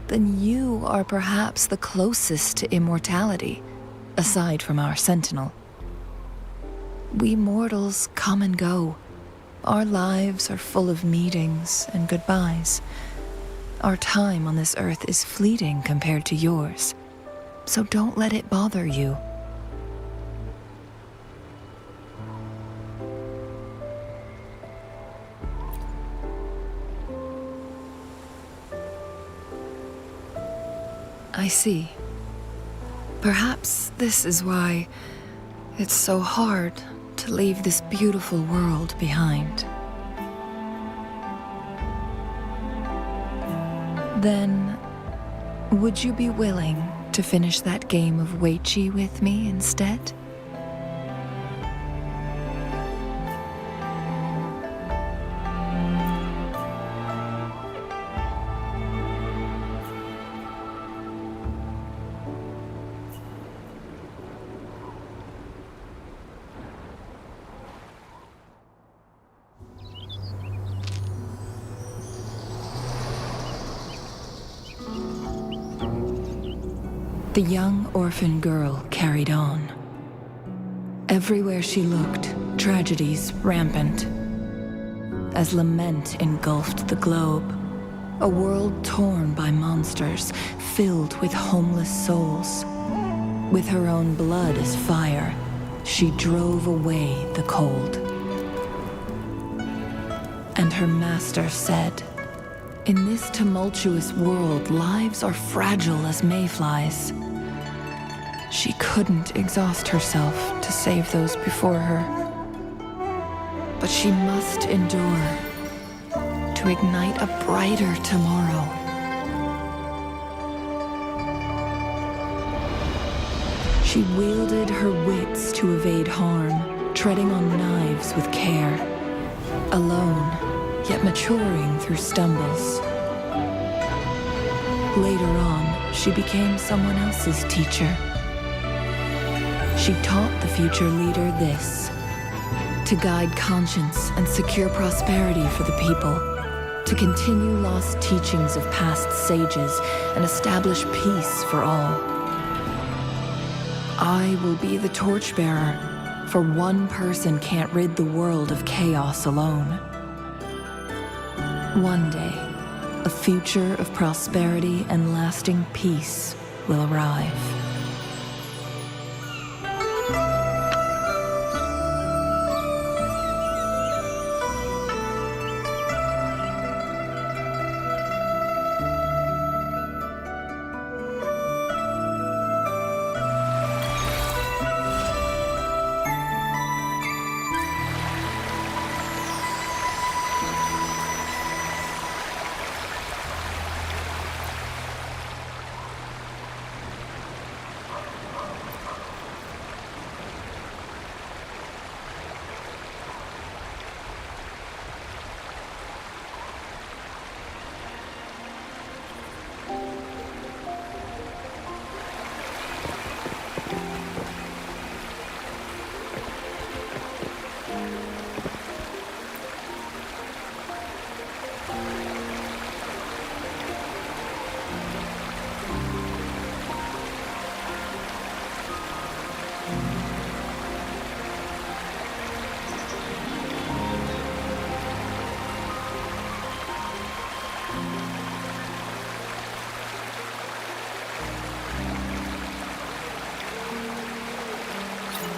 then you are perhaps the closest to immortality, aside from our sentinel. We mortals come and go. Our lives are full of meetings and goodbyes. Our time on this earth is fleeting compared to yours, so don't let it bother you. I see. Perhaps this is why it's so hard to leave this beautiful world behind. Then, would you be willing to finish that game of Weiqi with me instead? The young orphan girl carried on. Everywhere she looked, tragedies rampant. As lament engulfed the globe, a world torn by monsters, filled with homeless souls. With her own blood as fire, she drove away the cold. And her master said, "In this tumultuous world, lives are fragile as mayflies." She couldn't exhaust herself to save those before her. But she must endure to ignite a brighter tomorrow. She wielded her wits to evade harm, treading on knives with care. Alone, yet maturing through stumbles. Later on, she became someone else's teacher. She taught the future leader this: to guide conscience and secure prosperity for the people, to continue lost teachings of past sages and establish peace for all. I will be the torchbearer, for one person can't rid the world of chaos alone. One day, a future of prosperity and lasting peace will arrive.